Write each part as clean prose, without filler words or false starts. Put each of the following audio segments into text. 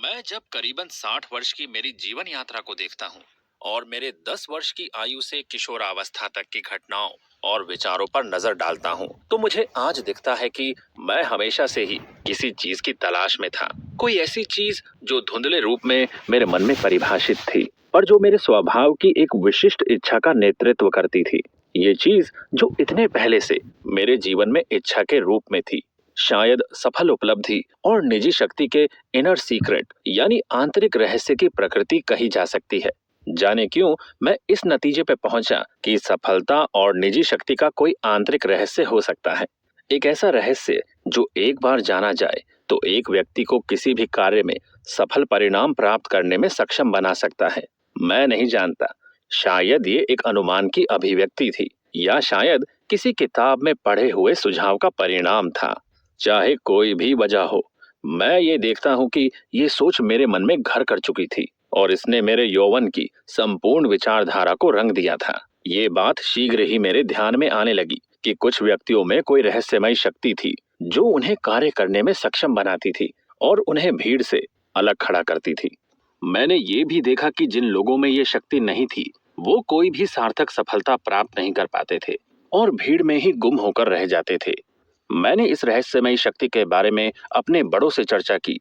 मैं जब करीबन 60 वर्ष की मेरी जीवन यात्रा को देखता हूँ और मेरे 10 वर्ष की आयु से किशोरावस्था तक की घटनाओं और विचारों पर नजर डालता हूँ, तो मुझे आज दिखता है कि मैं हमेशा से ही किसी चीज की तलाश में था। कोई ऐसी चीज जो धुंधले रूप में मेरे मन में परिभाषित थी, पर जो मेरे स्वभाव की एक विशिष्ट इच्छा का नेतृत्व करती थी। ये चीज जो इतने पहले से मेरे जीवन में इच्छा के रूप में थी, शायद सफल उपलब्धि और निजी शक्ति के इनर सीक्रेट यानी आंतरिक रहस्य की प्रकृति कही जा सकती है। जाने क्यों मैं इस नतीजे पे पहुंचा कि सफलता और निजी शक्ति का कोई आंतरिक रहस्य हो सकता है। एक ऐसा रहस्य जो एक बार जाना जाए तो एक व्यक्ति को किसी भी कार्य में सफल परिणाम प्राप्त करने में सक्षम बना सकता है। मैं नहीं जानता, शायद ये एक अनुमान की अभिव्यक्ति थी या शायद किसी किताब में पढ़े हुए सुझाव का परिणाम था। चाहे कोई भी वजह हो, मैं ये देखता हूँ कि ये सोच मेरे मन में घर कर चुकी थी और इसने मेरे यौवन की संपूर्ण विचारधारा को रंग दिया था। ये बात शीघ्र ही मेरे ध्यान में आने लगी कि कुछ व्यक्तियों में कोई रहस्यमयी शक्ति थी जो उन्हें कार्य करने में सक्षम बनाती थी और उन्हें भीड़ से अलग खड़ा करती थी। मैंने ये भी देखा कि जिन लोगों में ये शक्ति नहीं थी, वो कोई भी सार्थक सफलता प्राप्त नहीं कर पाते थे और भीड़ में ही गुम होकर रह जाते थे। मैंने इस रहस्यमयी शक्ति के बारे में अपने बड़ों से चर्चा की,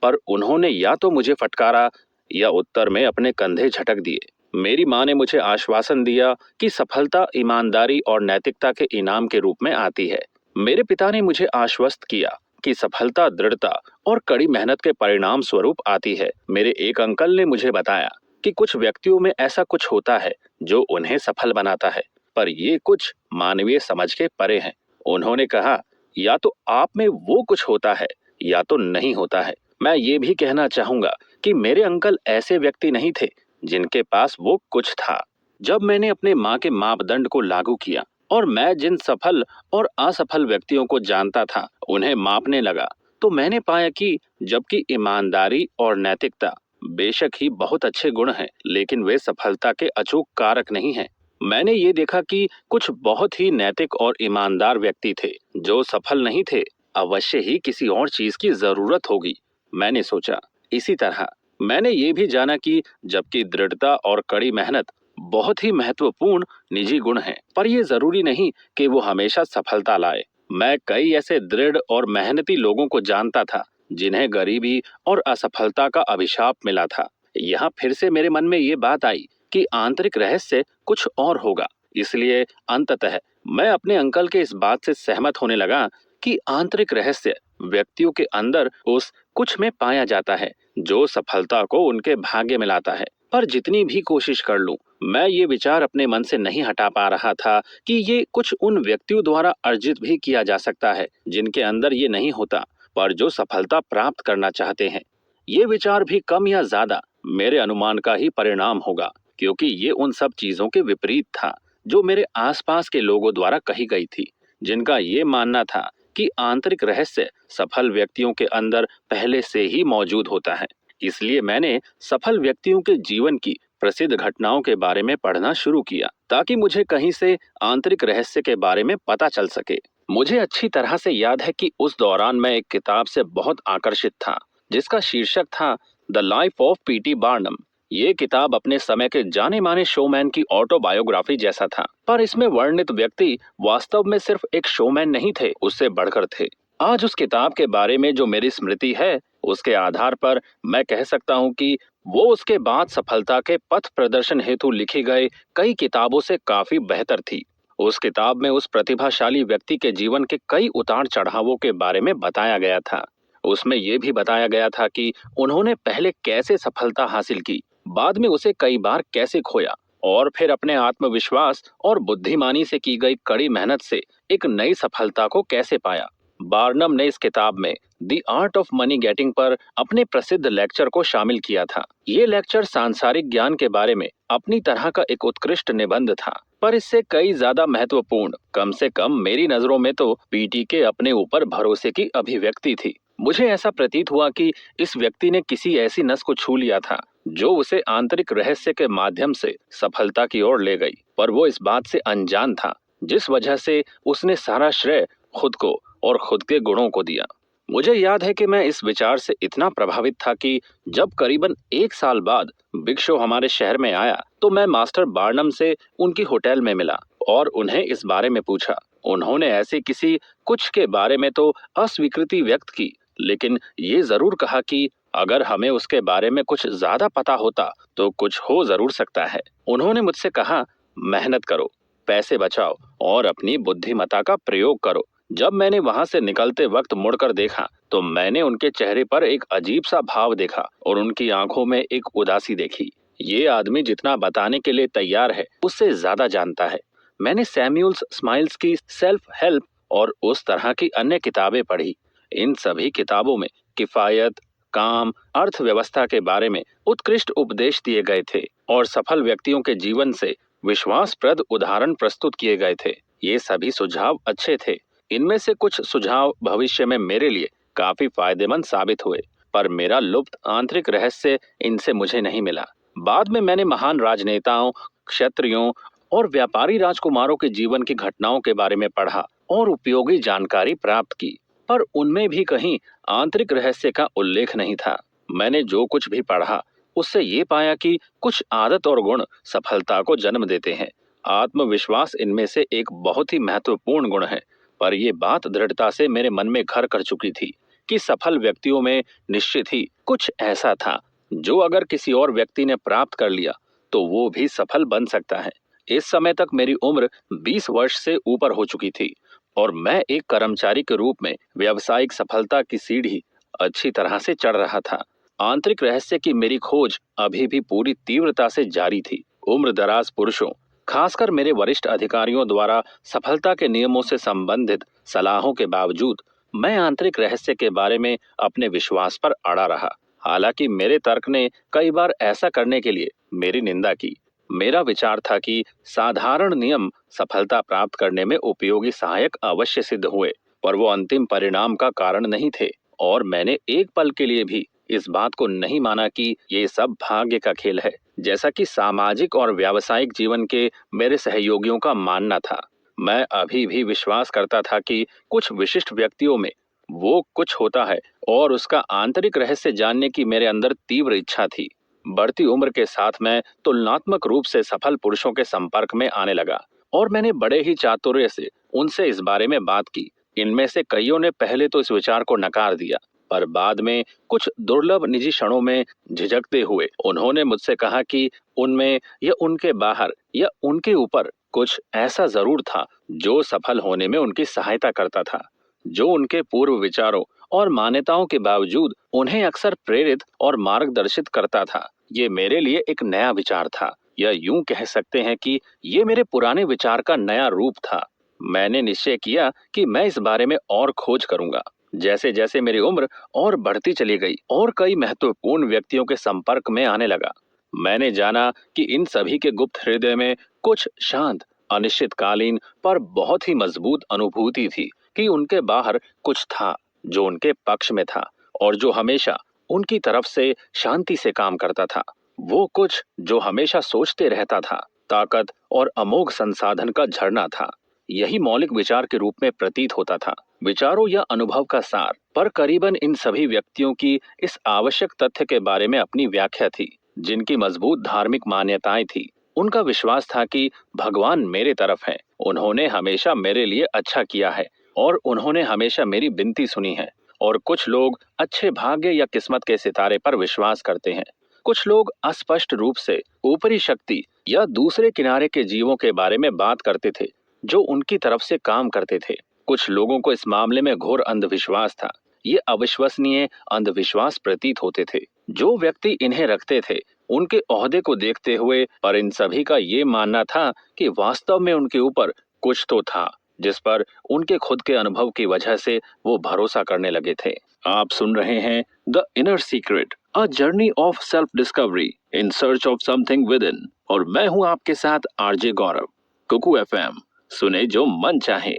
पर उन्होंने या तो मुझे फटकारा या उत्तर में अपने कंधे झटक दिए। मेरी माँ ने मुझे आश्वासन दिया कि सफलता ईमानदारी और नैतिकता के इनाम के रूप में आती है। मेरे पिता ने मुझे आश्वस्त किया कि सफलता दृढ़ता और कड़ी मेहनत के परिणाम स्वरूप आती है। मेरे एक अंकल ने मुझे बताया कि कुछ व्यक्तियों में ऐसा कुछ होता है जो उन्हें सफल बनाता है, पर ये कुछ मानवीय समझ के परे है। उन्होंने कहा, या तो आप में वो कुछ होता है या तो नहीं होता है। मैं ये भी कहना चाहूंगा कि मेरे अंकल ऐसे व्यक्ति नहीं थे जिनके पास वो कुछ था। जब मैंने अपने माँ के मापदंड को लागू किया और मैं जिन सफल और असफल व्यक्तियों को जानता था उन्हें मापने लगा, तो मैंने पाया कि जबकि ईमानदारी और नैतिकता बेशक ही बहुत अच्छे गुण हैं, लेकिन वे सफलता के अचूक कारक नहीं हैं। मैंने ये देखा कि कुछ बहुत ही नैतिक और ईमानदार व्यक्ति थे जो सफल नहीं थे। अवश्य ही किसी और चीज की जरूरत होगी, मैंने सोचा। इसी तरह मैंने ये भी जाना कि जबकि दृढ़ता और कड़ी मेहनत बहुत ही महत्वपूर्ण निजी गुण हैं, पर यह जरूरी नहीं कि वो हमेशा सफलता लाए। मैं कई ऐसे दृढ़ और मेहनती लोगों को जानता था जिन्हें गरीबी और असफलता का अभिशाप मिला था। यहाँ फिर से मेरे मन में ये बात आई कि आंतरिक रहस्य कुछ और होगा। इसलिए अंततः मैं अपने अंकल के इस बात से सहमत होने लगा कि आंतरिक रहस्य व्यक्तियों के अंदर उस कुछ में पाया जाता है जो सफलता को उनके भाग्य में लाता है। पर जितनी भी कोशिश कर लूं, मैं ये विचार अपने मन से नहीं हटा पा रहा था कि ये कुछ उन व्यक्तियों द्वारा अर्जित भी किया जा सकता है जिनके अंदर ये नहीं होता, पर जो सफलता प्राप्त करना चाहते हैं। ये विचार भी कम या ज्यादा मेरे अनुमान का ही परिणाम होगा, क्योंकि ये उन सब चीजों के विपरीत था जो मेरे आसपास के लोगों द्वारा कही गई थी, जिनका ये मानना था कि आंतरिक रहस्य सफल व्यक्तियों के अंदर पहले से ही मौजूद होता है। इसलिए मैंने सफल व्यक्तियों के जीवन की प्रसिद्ध घटनाओं के बारे में पढ़ना शुरू किया ताकि मुझे कहीं से आंतरिक रहस्य के बारे में पता चल सके। मुझे अच्छी तरह से याद है कि उस दौरान मैं एक किताब से बहुत आकर्षित था जिसका शीर्षक था the life of PT Barnum. ये किताब अपने समय के जाने माने शोमैन की ऑटोबायोग्राफी जैसा था, पर इसमें वर्णित व्यक्ति वास्तव में सिर्फ एक शोमैन नहीं थे, उससे बढ़कर थे। आज उस किताब के बारे में जो मेरी स्मृति है, उसके आधार पर मैं कह सकता हूँ कि वो उसके बाद सफलता के पथ प्रदर्शन हेतु लिखी गए कई किताबों से काफी बेहतर थी। उस किताब में उस प्रतिभाशाली व्यक्ति के जीवन के कई उतार चढ़ावों के बारे में बताया गया था। उसमें यह भी बताया गया था कि उन्होंने पहले कैसे सफलता हासिल की, बाद में उसे कई बार कैसे खोया और फिर अपने आत्मविश्वास और बुद्धिमानी से की गई कड़ी मेहनत से एक नई सफलता को कैसे पाया। बार्नम ने इस किताब में the art of money getting पर अपने प्रसिद्ध लेक्चर को शामिल किया था। ये लेक्चर सांसारिक ज्ञान के बारे में अपनी तरह का एक उत्कृष्ट निबंध था, पर इससे कई ज्यादा महत्वपूर्ण, कम से कम मेरी नजरों में तो पीटी के अपने ऊपर भरोसे की अभिव्यक्ति थी। मुझे ऐसा प्रतीत हुआ कि इस व्यक्ति ने किसी ऐसी नस को छू लिया था जो उसे आंतरिक रहस्य के माध्यम से सफलता की ओर ले गई, पर वो इस बात से अनजान था, जिस वजह से उसने सारा श्रेय खुद को और खुद के गुणों को दिया। मुझे याद है कि मैं इस विचार से इतना प्रभावित था कि जब करीबन 1 साल बाद बिग शो हमारे शहर में आया तो मैं मास्टर बार्नम से उनकी होटल में मिला और उन्हें इस बारे में पूछा। उन्होंने ऐसे किसी कुछ के बारे में तो अस्वीकृति व्यक्त की, लेकिन ये जरूर कहा कि अगर हमें उसके बारे में कुछ ज्यादा पता होता तो कुछ हो जरूर सकता है। उन्होंने मुझसे कहा, मेहनत करो, पैसे बचाओ और अपनी बुद्धिमत्ता का प्रयोग करो। जब मैंने वहां से निकलते वक्त मुड़कर देखा तो मैंने उनके चेहरे पर एक अजीब सा भाव देखा और उनकी आंखों में एक उदासी देखी। ये आदमी जितना बताने के लिए तैयार है उससे ज्यादा जानता है। मैंने सैमुअल्स स्माइल्स की सेल्फ हेल्प और उस तरह की अन्य किताबें पढ़ी। इन सभी किताबों में किफायत, काम, अर्थव्यवस्था के बारे में उत्कृष्ट उपदेश दिए गए थे और सफल व्यक्तियों के जीवन से विश्वासप्रद उदाहरण प्रस्तुत किए गए थे। ये सभी सुझाव अच्छे थे। इनमें से कुछ सुझाव भविष्य में मेरे लिए काफी फायदेमंद साबित हुए, पर मेरा लुप्त आंतरिक रहस्य इनसे मुझे नहीं मिला। बाद में मैंने महान राजनेताओं, क्षत्रियों और व्यापारी राजकुमारों के जीवन की घटनाओं के बारे में पढ़ा और उपयोगी जानकारी प्राप्त की, पर उनमें भी कहीं आंतरिक रहस्य का उल्लेख नहीं था। मैंने जो कुछ भी पढ़ा उससे ये पाया कि कुछ आदत और गुण सफलता को जन्म देते हैं। आत्मविश्वास इनमें से एक बहुत ही महत्वपूर्ण गुण है, पर यह बात दृढ़ता से मेरे मन में घर कर चुकी थी कि सफल व्यक्तियों में निश्चित ही कुछ ऐसा था जो अगर किसी और व्यक्ति ने प्राप्त कर लिया तो वो भी सफल बन सकता है। इस समय तक मेरी उम्र 20 वर्ष से ऊपर हो चुकी थी और मैं एक कर्मचारी के रूप में व्यावसायिक सफलता की सीढ़ी अच्छी तरह से चढ़ रहा था। आंतरिक रहस्य की मेरी खोज अभी भी पूरी तीव्रता से जारी थी। उम्र दराज पुरुषों, खासकर मेरे वरिष्ठ अधिकारियों द्वारा सफलता के नियमों से संबंधित सलाहों के बावजूद मैं आंतरिक रहस्य के बारे में अपने विश्वास पर अड़ा रहा। हालांकि मेरे तर्क ने कई बार ऐसा करने के लिए मेरी निंदा की। मेरा विचार था कि साधारण नियम सफलता प्राप्त करने में उपयोगी सहायक अवश्य सिद्ध हुए, पर वो अंतिम परिणाम का कारण नहीं थे। और मैंने एक पल के लिए भी इस बात को नहीं माना कि ये सब भाग्य का खेल है, जैसा कि सामाजिक और व्यावसायिक जीवन के मेरे सहयोगियों का मानना था। मैं अभी भी विश्वास करता था कि कुछ विशिष्ट व्यक्तियों में वो कुछ होता है और उसका आंतरिक रहस्य जानने की मेरे अंदर तीव्र इच्छा थी। बढ़ती उम्र के साथ मैं तुलनात्मक रूप से सफल पुरुषों के संपर्क में आने लगा और मैंने बड़े ही चातुर्य से उनसे इस बारे में बात की। इनमें से कईयों ने पहले तो इस विचार को नकार दिया, पर बाद में कुछ दुर्लभ निजी क्षणों में झिझकते हुए उन्होंने मुझसे कहा कि उनमें या उनके बाहर या उनके ऊपर कुछ ऐसा जरूर था जो सफल होने में उनकी सहायता करता था, जो उनके पूर्व विचारों और मान्यताओं के बावजूद उन्हें अक्सर प्रेरित और मार्गदर्शित करता था। ये मेरे लिए एक नया विचार था, या यूं कह सकते हैं कि ये मेरे पुराने विचार का नया रूप था। मैंने निश्चय किया कि मैं इस बारे में और खोज करूंगा। जैसे जैसे मेरी उम्र और बढ़ती चली गई और कई महत्वपूर्ण व्यक्तियों के संपर्क में आने लगा, मैंने जाना कि इन सभी के गुप्त हृदय में कुछ शांत, अनिश्चितकालीन पर बहुत ही मजबूत अनुभूति थी कि उनके बाहर कुछ था जो उनके पक्ष में था और जो हमेशा उनकी तरफ से शांति से काम करता था। वो कुछ जो हमेशा सोचते रहता था, ताकत और अमोघ संसाधन का झरना था। यही मौलिक विचार के रूप में प्रतीत होता था, विचारों या अनुभव का सार। पर करीबन इन सभी व्यक्तियों की इस आवश्यक तथ्य के बारे में अपनी व्याख्या थी, जिनकी मजबूत धार्मिक मान्यताएं थी। उनका विश्वास था कि भगवान मेरे तरफ है, उन्होंने हमेशा मेरे लिए अच्छा किया है और उन्होंने हमेशा मेरी विनती सुनी है। और कुछ लोग अच्छे भाग्य या किस्मत के सितारे पर विश्वास करते हैं। कुछ लोग अस्पष्ट रूप से ऊपरी शक्ति या दूसरे किनारे के जीवों के बारे में बात करते थे जो उनकी तरफ से काम करते थे। कुछ लोगों को इस मामले में घोर अंधविश्वास था। ये अविश्वसनीय अंधविश्वास प्रतीत होते थे। जो व्यक्ति इन्हें रखते थे उनके ओहदे को देखते हुए, पर इन सभी का ये मानना था कि वास्तव में उनके ऊपर कुछ तो था जिस पर उनके खुद के अनुभव की वजह से वो भरोसा करने लगे थे। आप सुन रहे हैं the inner secret, a journey of self discovery in search of something with in, और मैं हूं आपके साथ आरजे गौरव। कुकू एफएम, सुने जो मन चाहे।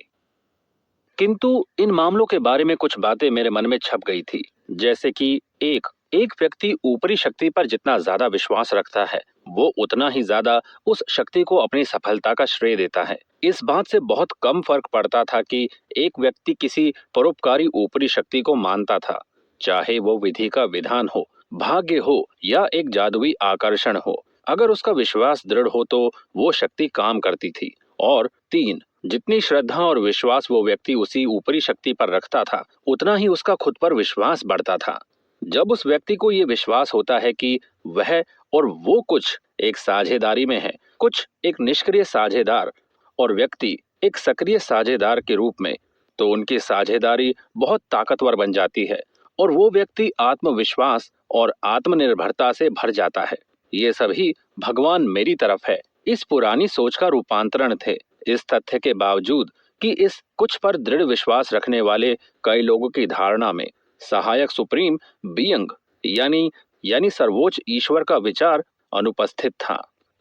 किंतु इन मामलों के बारे में कुछ बातें मेरे मन में छप गई थी, जैसे कि एक व्यक्ति ऊपरी शक्ति पर जितना ज्यादा विश्वास रखता है वो उतना ही ज्यादा उस शक्ति को अपनी सफलता का श्रेय देता है। इस बात से बहुत कम फर्क पड़ता था कि एक व्यक्ति किसी परोपकारी ऊपरी शक्ति को मानता था, चाहे वो विधि का विधान हो, भाग्य हो या एक जादुई आकर्षण हो। अगर उसका विश्वास दृढ़ हो तो वो शक्ति काम करती थी। और तीन, जितनी श्रद्धा और विश्वास वो व्यक्ति उसी ऊपरी शक्ति पर रखता था, उतना ही उसका खुद पर विश्वास बढ़ता था। जब उस व्यक्ति को ये विश्वास होता है कि वह और वो कुछ एक साझेदारी में है, कुछ एक निष्क्रिय साझेदार और व्यक्ति एक सक्रिय साझेदार के रूप में, तो उनकी साझेदारी बहुत ताकतवर बन जाती है और वो व्यक्ति आत्मविश्वास और आत्मनिर्भरता से भर जाता है। ये सभी भगवान मेरी तरफ है इस पुरानी सोच का रूपांतरण थे। इस तथ्य के बावजूद कि इस कुछ पर दृढ़ विश्वास रखने वाले कई लोगों की धारणा में सहायक सुप्रीम बीइंग यानी यानी सर्वोच्च ईश्वर का विचार अनुपस्थित था।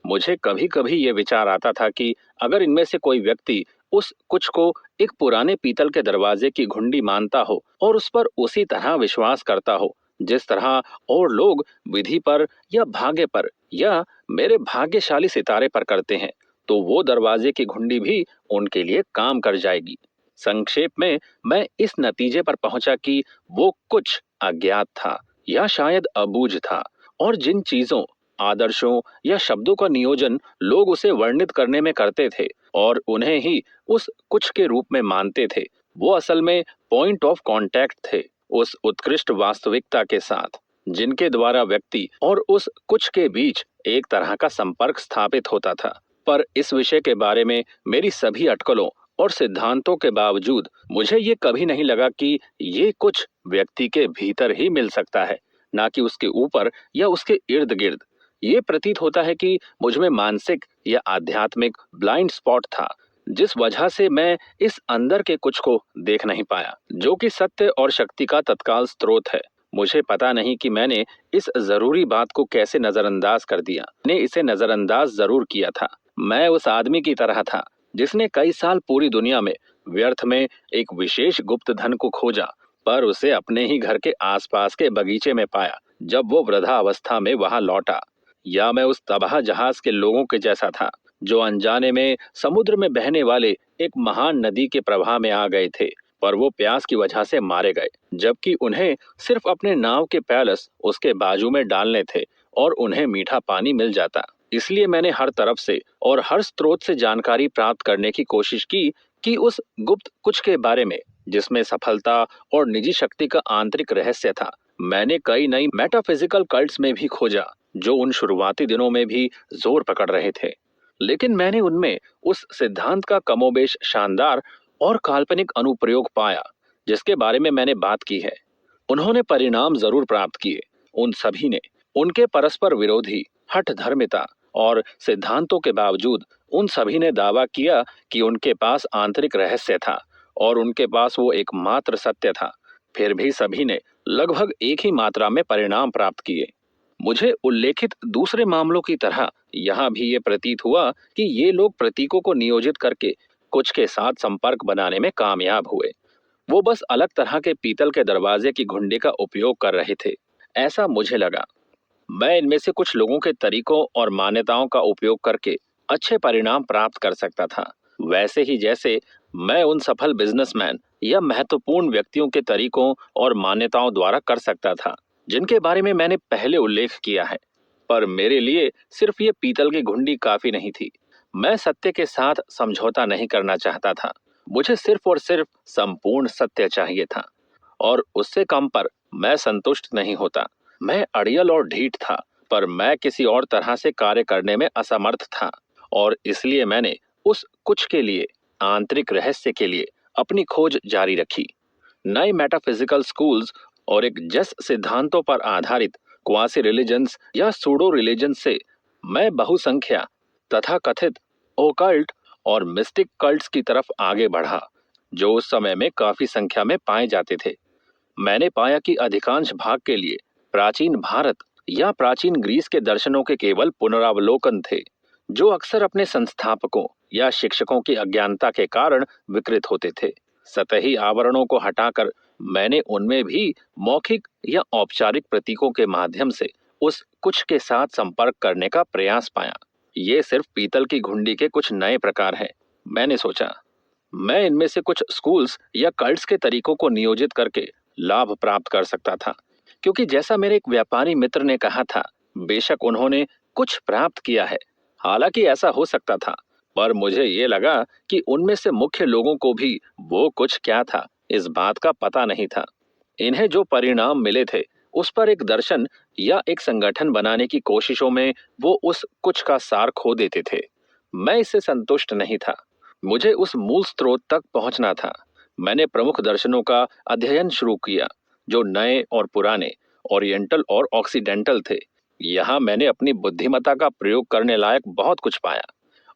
मुझे कभी कभी ये विचार आता था कि अगर इनमें से कोई व्यक्ति उस कुछ को एक पुराने पीतल के दरवाजे की घुंडी मानता हो और उस पर उसी तरह विश्वास करता हो जिस तरह और लोग विधि पर या भाग्य पर या मेरे भाग्यशाली सितारे पर करते हैं, तो वो दरवाजे की घुंडी भी उनके लिए काम कर जाएगी। संक्षेप में मैं इस नतीजे पर पहुंचा कि वो कुछ अज्ञात था या शायद अबूझ था, और जिन चीजों, आदर्शों या शब्दों का नियोजन लोग उसे वर्णित करने में करते थे और उन्हें ही उस कुछ के रूप में मानते थे, वो असल में पॉइंट ऑफ कांटेक्ट थे उस उत्कृष्ट वास्तविकता के साथ, जिनके द्वारा व्यक्ति और उस कुछ के बीच एक तरह का संपर्क स्थापित होता था। पर इस विषय के बारे में मेरी सभी अटकलों और सिद्धांतों के बावजूद मुझे ये कभी नहीं लगा कि ये कुछ व्यक्ति के भीतर ही मिल सकता है, ना कि उसके ऊपर या उसके इर्द गिर्द। ये प्रतीत होता है कि मुझमें मानसिक या आध्यात्मिक ब्लाइंड स्पॉट था, जिस वजह से मैं इस अंदर के कुछ को देख नहीं पाया, जो कि सत्य और शक्ति का तत्काल स्रोत है। मुझे पता नहीं कि मैंने इस जरूरी बात को कैसे नजरअंदाज कर दिया। मैंने इसे नजरअंदाज जरूर किया था। मैं उस आदमी की तरह था जिसने कई साल पूरी दुनिया में व्यर्थ में एक विशेष गुप्त धन को खोजा, पर उसे अपने ही घर के आसपास के बगीचे में पाया जब वो वृद्धावस्था में वहां लौटा। या मैं उस तबाह जहाज के लोगों के जैसा था जो अनजाने में समुद्र में बहने वाले एक महान नदी के प्रवाह में आ गए थे, पर वो प्यास की वजह से मारे गए, जबकि उन्हें सिर्फ अपने नाव के पैलस उसके बाजू में डालने थे और उन्हें मीठा पानी मिल जाता। इसलिए मैंने हर तरफ से और हर स्रोत से जानकारी प्राप्त करने की कोशिश की कि उस गुप्त कुछ के बारे में, जिसमें सफलता और निजी शक्ति का आंतरिक रहस्य था। मैंने कई नई मेटाफिजिकल कल्ट्स में भी खोजा जो उन शुरुआती दिनों में भी जोर पकड़ रहे थे, लेकिन मैंने उनमें उस सिद्धांत का कमोबेश शानदार और काल्पनिक अनुप्रयोग पाया जिसके बारे में मैंने बात की है। उन्होंने परिणाम जरूर प्राप्त किए। उन सभी ने उनके परस्पर विरोधी हठ धर्मिता और सिद्धांतों के बावजूद उन सभी ने दावा किया कि उनके पास आंतरिक रहस्य था और उनके पास वो एकमात्र सत्य था। फिर भी सभी ने लगभग एक ही मात्रा में परिणाम प्राप्त किए। मुझे उल्लेखित दूसरे मामलों की तरह यहाँ भी ये प्रतीत हुआ कि ये लोग प्रतीकों को नियोजित करके कुछ के साथ संपर्क बनाने में कामयाब हुए। वो बस अलग तरह के पीतल के दरवाजे की घुंडी का उपयोग कर रहे थे, ऐसा मुझे लगा। मैं इनमें से कुछ लोगों के तरीकों और मान्यताओं का उपयोग करके अच्छे परिणाम प्राप्त कर सकता था, वैसे ही जैसे मैं उन सफल बिजनेसमैन या महत्वपूर्ण व्यक्तियों के तरीकों और मान्यताओं द्वारा कर सकता था जिनके बारे में मैंने पहले उल्लेख किया है। पर मेरे लिए सिर्फ ये पीतल की घुंडी काफी नहीं थी। मैं सत्य के साथ समझौता नहीं करना चाहता था। मुझे सिर्फ और सिर्फ संपूर्ण सत्य चाहिए था, और उससे कम पर मैं संतुष्ट नहीं होता। मैं अड़ियल और ढीठ था, पर मैं किसी और तरह से कार्य करने में असमर्थ था, और इसलिए मैंने उस कुछ के लिए, आंतरिक रहस्य के लिए अपनी खोज जारी रखी। नए मेटाफिजिकल स्कूल्स और एक जस सिद्धांतों पर आधारित क्वासी रिलीजन्स या सूडो रिलीजन से मैं बहुसंख्या तथा कथित ओकल्ट और मिस्टिक कल्ट्स की तरफ आगे बढ़ा, जो उस समय में काफी संख्या में पाए जाते थे। मैंने पाया कि अधिकांश भाग के लिए प्राचीन भारत या प्राचीन ग्रीस के दर्शनों के केवल पुनरावलोकन थे, जो अक्सर अपने संस्थापकों या शिक्षकों की अज्ञानता के कारण विकृत होते थे। सतही आवरणों को हटाकर मैंने उनमें भी मौखिक या औपचारिक प्रतीकों के माध्यम से उस कुछ के साथ संपर्क करने का प्रयास पाया। ये सिर्फ पीतल की घुंडी के कुछ नए प्रकार हैं। मैंने सोचा, मैं इनमें से कुछ स्कूल्स या कल्ट्स के तरीकों को नियोजित करके लाभ प्राप्त कर सकता था, क्योंकि जैसा मेरे एक व्यापारी मित्र ने कहा था, बेशक उन्होंने कुछ प्राप्त किया है, हालांकि ऐसा हो सकता था, पर मुझे ये लगा कि उनमें से मुख्य लोगों को भी वो कुछ क्या था इस बात का पता नहीं था। इन्हें जो परिणाम मिले थे उस पर एक दर्शन या एक संगठन बनाने की कोशिशों में वो उस कुछ का सार खो देते थे। मैं इससे संतुष्ट नहीं था। मुझे उस मूल स्रोत तक पहुंचना था। मैंने प्रमुख दर्शनों का अध्ययन शुरू किया, जो नए और पुराने, ओरिएंटल और ऑक्सीडेंटल थे। यहाँ मैंने अपनी बुद्धिमत्ता का प्रयोग करने लायक बहुत कुछ पाया,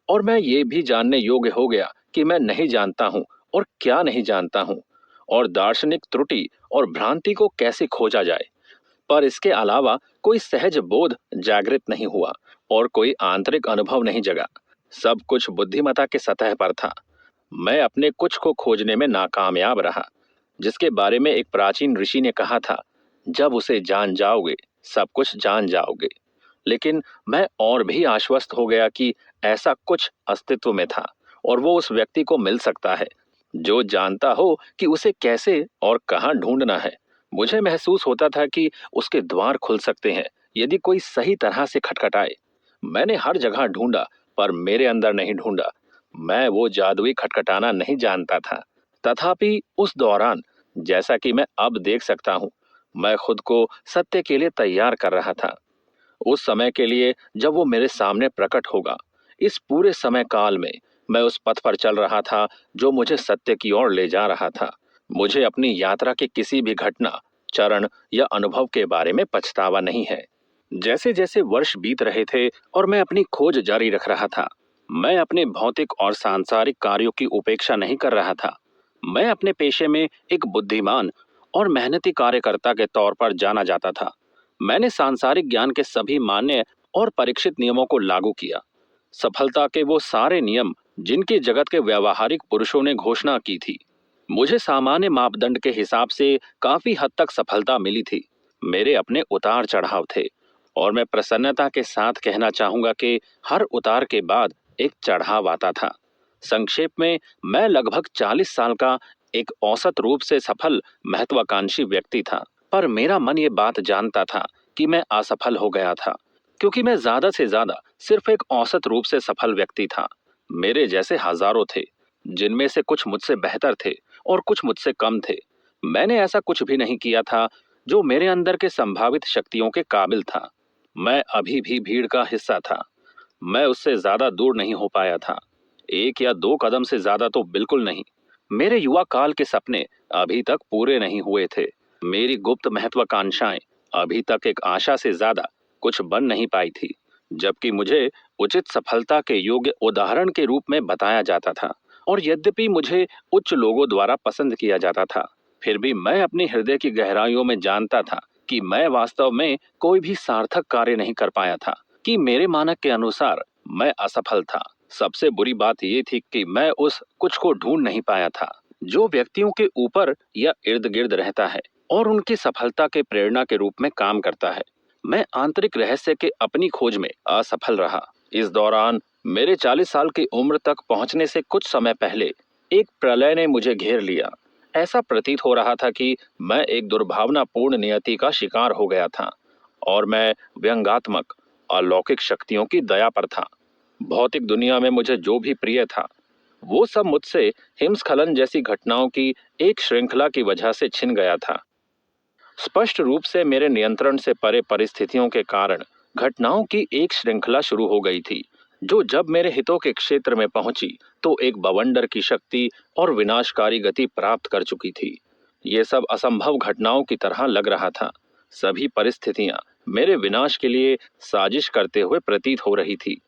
और मैं ये भी जानने योग्य हो गया कि मैं नहीं जानता हूँ और क्या नहीं जानता हूँ, और दार्शनिक त्रुटि और भ्रांति को कैसे खोजा जाए। पर इसके अलावा कोई सहज बोध जागृत नहीं हुआ और कोई आंतरिक अनुभव नहीं जगा। सब कुछ बुद्धिमत्ता के सतह पर था। मैं अपने कुछ को खोजने में नाकामयाब रहा, जिसके बारे में एक प्राचीन ऋषि ने कहा था, जब उसे जान जाओगे सब कुछ जान जाओगे। लेकिन मैं और भी आश्वस्त हो गया कि ऐसा कुछ अस्तित्व में था, और वो उस व्यक्ति को मिल सकता है जो जानता हो कि उसे कैसे और कहाँ ढूंढना है। मुझे महसूस होता था कि उसके द्वार खुल सकते हैं यदि कोई सही तरह से खटखटाए। मैंने हर जगह ढूंढा, पर मेरे अंदर नहीं ढूंढा। मैं वो जादुई खटखटाना नहीं जानता था। तथापि उस दौरान, जैसा कि मैं अब देख सकता हूँ, मैं खुद को सत्य के लिए तैयार कर रहा था। उस समय के लिए जब वो मेरे सामने प्रकट होगा। इस पूरे समय काल में मैं उस पथ पर चल रहा था जो मुझे सत्य की ओर ले जा रहा था। मुझे अपनी यात्रा के किसी भी घटना, चरण या अनुभव के बारे में पछतावा नहीं है। जैसे जैसे वर्ष बीत रहे थे और मैं अपनी खोज जारी रख रहा था, मैं अपने भौतिक और सांसारिक कार्यों की उपेक्षा नहीं कर रहा था। मैं अपने पेशे में एक बुद्धिमान और मेहनती कार्यकर्ता के तौर पर जाना जाता था। मैंने सांसारिक ज्ञान के सभी मान्य और परीक्षित नियमों को लागू किया। सफलता के वो सारे नियम जिनकी जगत के व्यावहारिक पुरुषों ने घोषणा की थी। मुझे सामान्य मापदंड के हिसाब से काफी हद तक सफलता मिली थी। मेरे अपने उतार चढ़ाव थे, और मैं प्रसन्नता के साथ कहना चाहूंगा कि हर उतार के बाद एक चढ़ाव आता था। संक्षेप में, मैं लगभग 40 साल का एक औसत रूप से सफल महत्वाकांक्षी व्यक्ति था। पर मेरा मन ये बात जानता था कि मैं असफल हो गया था, क्योंकि मैं ज्यादा से ज्यादा सिर्फ एक औसत रूप से सफल व्यक्ति था। मेरे जैसे हजारों थे, जिनमें से कुछ मुझसे बेहतर थे और कुछ मुझसे कम थे। मैंने ऐसा कुछ भी नहीं किया था जो मेरे अंदर के संभावित शक्तियों के काबिल था। मैं अभी भी भीड़ का हिस्सा था। मैं उससे ज्यादा दूर नहीं हो पाया था, एक या दो कदम से ज्यादा तो बिल्कुल नहीं। मेरे युवा काल के सपने अभी तक पूरे नहीं हुए थे। मेरी गुप्त महत्वाकांक्षाएं अभी तक एक आशा से ज्यादा कुछ बन नहीं पाई थी। जबकि मुझे उचित सफलता के योग्य उदाहरण के रूप में बताया जाता था, और यद्यपि मुझे उच्च लोगों द्वारा पसंद किया जाता था, फिर भी मैं अपने हृदय की गहराइयों में जानता था कि मैं वास्तव में कोई भी सार्थक कार्य नहीं कर पाया था, कि मेरे मानक के अनुसार मैं असफल था। सबसे बुरी बात यह थी कि मैं उस कुछ को ढूंढ नहीं पाया था जो व्यक्तियों के ऊपर या इर्द गिर्द रहता है और उनकी सफलता के प्रेरणा के रूप में काम करता है। मैं आंतरिक रहस्य के अपनी खोज में असफल रहा। इस दौरान मेरे 40 साल की उम्र तक पहुंचने से कुछ समय पहले एक प्रलय ने मुझे घेर लिया। ऐसा प्रतीत हो रहा था कि मैं एक दुर्भावनापूर्ण नियति का शिकार हो गया था, और मैं व्यंगात्मक अलौकिक शक्तियों की दया पर था। भौतिक दुनिया में मुझे जो भी प्रिय था, वो सब मुझसे हिमस्खलन जैसी घटनाओं की एक श्रृंखला की वजह से छिन गया था। स्पष्ट रूप से मेरे नियंत्रण से परे परिस्थितियों के कारण घटनाओं की एक श्रृंखला शुरू हो गई थी, जो जब मेरे हितों के क्षेत्र में पहुंची तो एक बवंडर की शक्ति और विनाशकारी गति प्राप्त कर चुकी थी। ये सब असंभव घटनाओं की तरह लग रहा था। सभी परिस्थितियां मेरे विनाश के लिए साजिश करते हुए प्रतीत हो रही थी।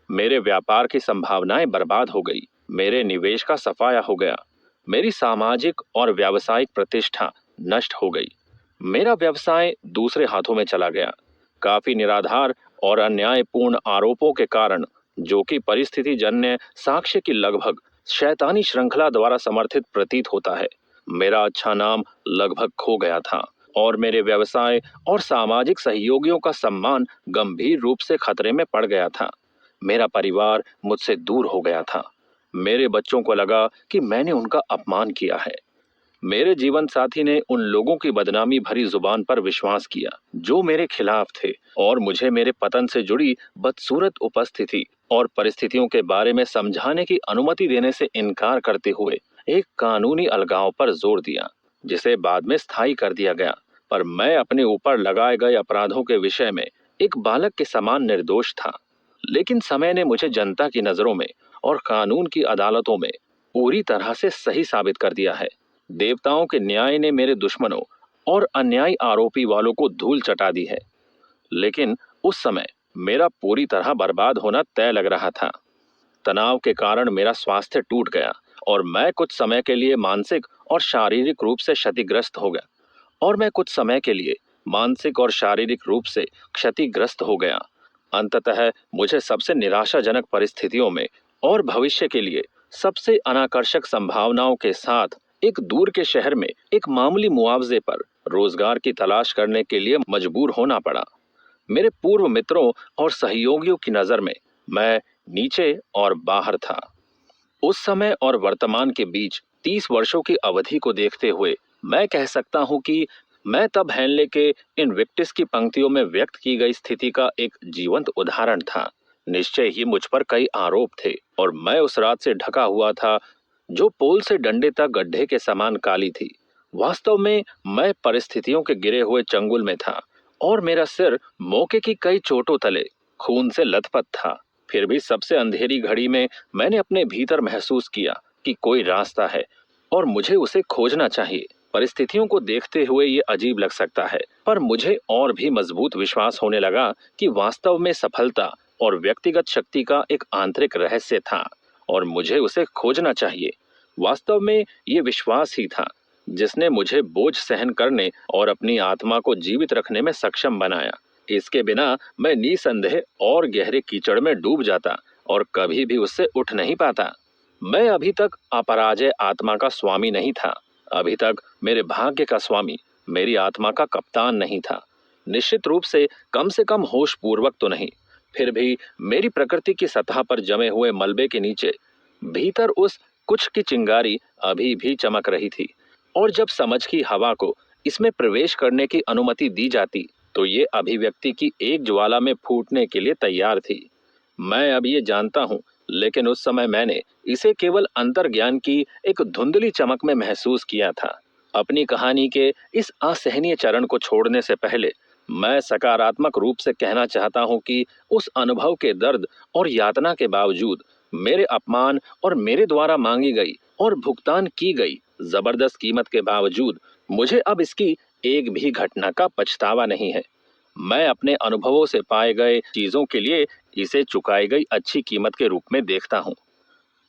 मेरे व्यापार की संभावनाएं बर्बाद हो गई। मेरे निवेश का सफाया हो गया। मेरी सामाजिक और व्यावसायिक प्रतिष्ठा नष्ट हो गई। मेरा व्यवसाय दूसरे हाथों में चला गया। काफी निराधार और अन्यायपूर्ण आरोपों के कारण, जो कि परिस्थिति जन्य साक्ष्य की लगभग शैतानी श्रृंखला द्वारा समर्थित प्रतीत होता है, मेरा अच्छा नाम लगभग खो गया था, और मेरे व्यवसाय और सामाजिक सहयोगियों का सम्मान गंभीर रूप से खतरे में पड़ गया था। मेरा परिवार मुझसे दूर हो गया था। मेरे बच्चों को लगा कि मैंने उनका अपमान किया है। मेरे जीवन साथी ने उन लोगों की बदनामी भरी जुबान पर विश्वास किया जो मेरे खिलाफ थे, और मुझे मेरे पतन से जुड़ी बदसूरत उपस्थिति और परिस्थितियों के बारे में समझाने की अनुमति देने से इनकार करते हुए एक कानूनी अलगाव पर जोर दिया, जिसे बाद में स्थायी कर दिया गया। पर मैं अपने ऊपर लगाए गए अपराधों के विषय में एक बालक के समान निर्दोष था। लेकिन समय ने मुझे जनता की नजरों में और कानून की अदालतों में पूरी तरह से सही साबित कर दिया है। देवताओं के न्याय ने मेरे दुश्मनों और अन्यायी आरोपी वालों को धूल चटा दी है। लेकिन उस समय मेरा पूरी तरह बर्बाद होना तय लग रहा था। तनाव के कारण मेरा स्वास्थ्य टूट गया और मैं कुछ समय के लिए मानसिक और शारीरिक रूप से क्षतिग्रस्त हो गया और मैं कुछ समय के लिए मानसिक और शारीरिक रूप से क्षतिग्रस्त हो गया। अंततः मुझे सबसे निराशाजनक परिस्थितियों में और भविष्य के लिए सबसे अनाकर्षक संभावनाओं के साथ एक दूर के शहर में एक मामूली मुआवजे पर रोजगार की तलाश करने के लिए मजबूर होना पड़ा। मेरे पूर्व मित्रों और सहयोगियों की नजर में मैं नीचे और बाहर था। उस समय और वर्तमान के बीच 30 वर्षों की अवधि को देखते हुए मैं कह सकता हूं कि मैं तब हेनले के इनविक्टिस की पंक्तियों में व्यक्त की गई स्थिति का एक जीवंत उदाहरण था। निश्चय ही मुझ पर कई आरोप थे और मैं उस रात से ढका हुआ था जो पोल से डंडे तक गड्ढे के समान काली थी। वास्तव में मैं परिस्थितियों के गिरे हुए चंगुल में था और मेरा सिर मौके की कई चोटों तले खून से लथपथ था। फिर भी सबसे अंधेरी घड़ी में मैंने अपने भीतर महसूस किया कि कोई रास्ता है और मुझे उसे खोजना चाहिए। परिस्थितियों को देखते हुए ये अजीब लग सकता है, पर मुझे और भी मजबूत विश्वास होने लगा कि वास्तव में सफलता और व्यक्तिगत शक्ति का एक आंतरिक रहस्य था और मुझे उसे खोजना चाहिए। वास्तव में ये विश्वास ही था जिसने मुझे बोझ सहन करने और अपनी आत्मा को जीवित रखने में सक्षम बनाया। इसके बिना मैं निसंदेह और गहरे कीचड़ में डूब जाता और कभी भी उससे उठ नहीं पाता। मैं अभी तक अपराजय आत्मा का स्वामी नहीं था। अभी तक मेरे भाग्य का स्वामी मेरी आत्मा का कप्तान नहीं था। निश्चित रूप से कम होश पूर्वक तो नहीं। फिर भी मेरी प्रकृति की सतह पर जमे हुए मलबे के नीचे भीतर उस कुछ की चिंगारी अभी भी चमक रही थी, और जब समझ की हवा को इसमें प्रवेश करने की अनुमति दी जाती तो ये अभिव्यक्ति की एक ज्वाला में फूटने के लिए तैयार थी। मैं अब ये जानता हूँ, लेकिन उस समय मैंने इसे केवल अंतर्ज्ञान की एक धुंधली चमक में महसूस किया था। अपनी कहानी के इस असहनीय चरण को छोड़ने से पहले मैं सकारात्मक रूप से कहना चाहता हूँ कि उस अनुभव के दर्द और यातना के बावजूद, मेरे अपमान और मेरे द्वारा मांगी गई और भुगतान की गई जबरदस्त कीमत के बावजूद, मुझे अब इसकी एक भी घटना का पछतावा नहीं है। मैं अपने अनुभवों से पाए गए चीजों के लिए इसे चुकाई गई अच्छी कीमत के रूप में देखता हूँ।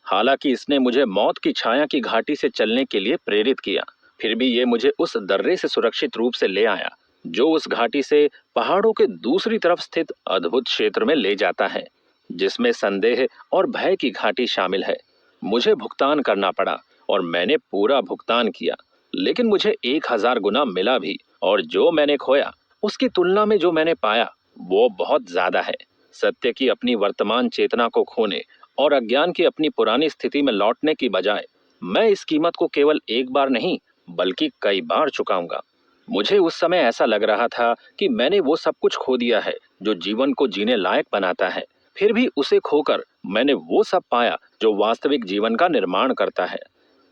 हालांकि इसने मुझे मौत की छाया की घाटी से चलने के लिए प्रेरित किया, फिर भी ये मुझे उस दर्रे से सुरक्षित रूप से ले आया जो उस घाटी से पहाड़ों के दूसरी तरफ स्थित अद्भुत क्षेत्र में ले जाता है, जिसमें संदेह और भय की घाटी शामिल है। मुझे भुगतान करना पड़ा और मैंने पूरा भुगतान किया, लेकिन मुझे 1000 गुना मिला भी, और जो मैंने खोया उसकी तुलना में जो मैंने पाया वो बहुत ज्यादा है। सत्य की अपनी वर्तमान चेतना को खोने और अज्ञान की अपनी पुरानी स्थिति में लौटने की बजाय मैं इस कीमत को केवल एक बार नहीं बल्कि कई बार चुकाऊंगा। मुझे उस समय ऐसा लग रहा था कि मैंने वो सब कुछ खो दिया है जो जीवन को जीने लायक बनाता है। फिर भी उसे खोकर मैंने वो सब पाया जो वास्तविक जीवन का निर्माण करता है,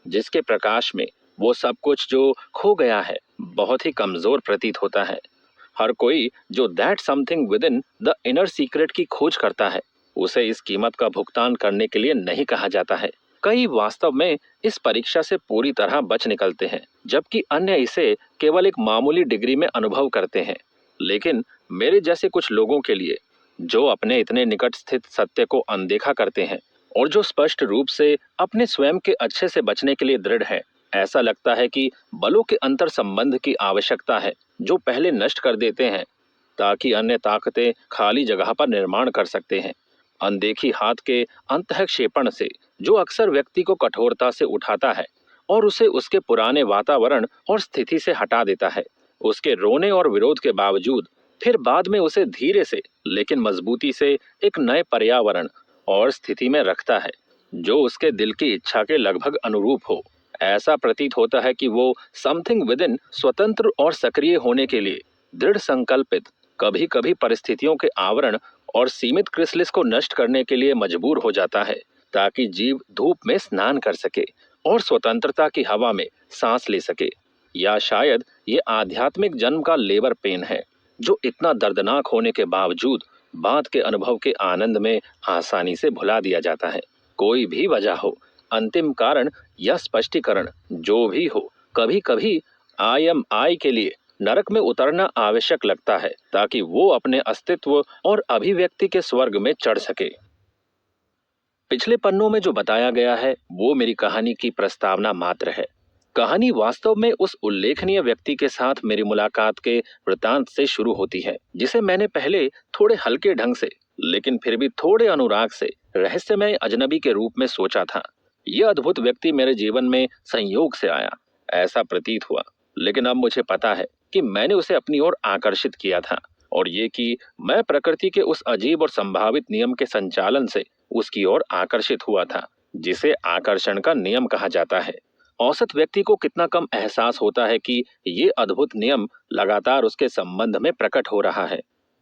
जिसके प्रकाश में वो सब कुछ जो खो गया है बहुत ही कमजोर प्रतीत होता है। हर कोई जो that something with in the inner secret की खोज करता है, उसे इस कीमत का भुगतान करने के लिए नहीं कहा जाता है। कई वास्तव में इस परीक्षा से पूरी तरह बच निकलते हैं, जबकि अन्य इसे केवल एक मामूली डिग्री में अनुभव करते हैं। लेकिन मेरे जैसे कुछ लोगों के लिए, जो अपने इतने निकट स्थित सत्य को अनदेखा करते हैं और जो स्पष्ट रूप से अपने स्वयं के अच्छे से बचने के लिए दृढ़ है, ऐसा लगता है कि बलों के अंतर संबंध की आवश्यकता है जो पहले नष्ट कर देते हैं ताकि अन्य ताकतें खाली जगह पर निर्माण कर सकते हैं। अनदेखी हाथ के अंतःक्षेपण से जो अक्सर व्यक्ति को कठोरता से उठाता है और उसे उसके पुराने वातावरण और स्थिति से हटा देता है, उसके रोने और विरोध के बावजूद फिर बाद में उसे धीरे से लेकिन मजबूती से एक नए पर्यावरण और स्थिति में रखता है जो उसके दिल की इच्छा के लगभग अनुरूप हो। ऐसा प्रतीत होता है कि वो समथिंग विद इन स्वतंत्र और सक्रिय होने के लिए दृढ़ संकल्पित, कभी कभी परिस्थितियों के आवरण और सीमित क्रिसलिस को नष्ट करने के लिए मजबूर हो जाता है ताकि जीव धूप में स्नान कर सके और स्वतंत्रता की हवा में सांस ले सके। या शायद ये आध्यात्मिक जन्म का लेबर पेन है जो इतना दर्दनाक होने के बावजूद बाद के अनुभव के आनंद में आसानी से भुला दिया जाता है। कोई भी वजह हो, अंतिम कारण या स्पष्टीकरण जो भी हो, कभी कभी आई के लिए नरक में उतरना आवश्यक लगता है ताकि वो अपने अस्तित्व और अभिव्यक्ति के स्वर्ग में चढ़ सके। पिछले पन्नों में जो बताया गया है वो मेरी कहानी की प्रस्तावना मात्र है। कहानी वास्तव में उस उल्लेखनीय व्यक्ति के साथ मेरी मुलाकात के वृतांत से शुरू होती है जिसे मैंने पहले थोड़े हल्के ढंग से लेकिन फिर भी थोड़े अनुराग से रहस्यमय अजनबी के रूप में सोचा था। यह अद्भुत व्यक्ति मेरे जीवन में संयोग से आया ऐसा प्रतीत हुआ, लेकिन अब मुझे पता है कि मैंने उसे अपनी ओर आकर्षित किया था और ये कि मैं प्रकृति के उस अजीब और संभावित नियम के संचालन से उसकी ओर आकर्षित हुआ था जिसे आकर्षण का नियम कहा जाता है। औसत व्यक्ति को कितना कम एहसास होता है कि ये अद्भुत नियम लगातार उसके संबंध में प्रकट हो रहा है।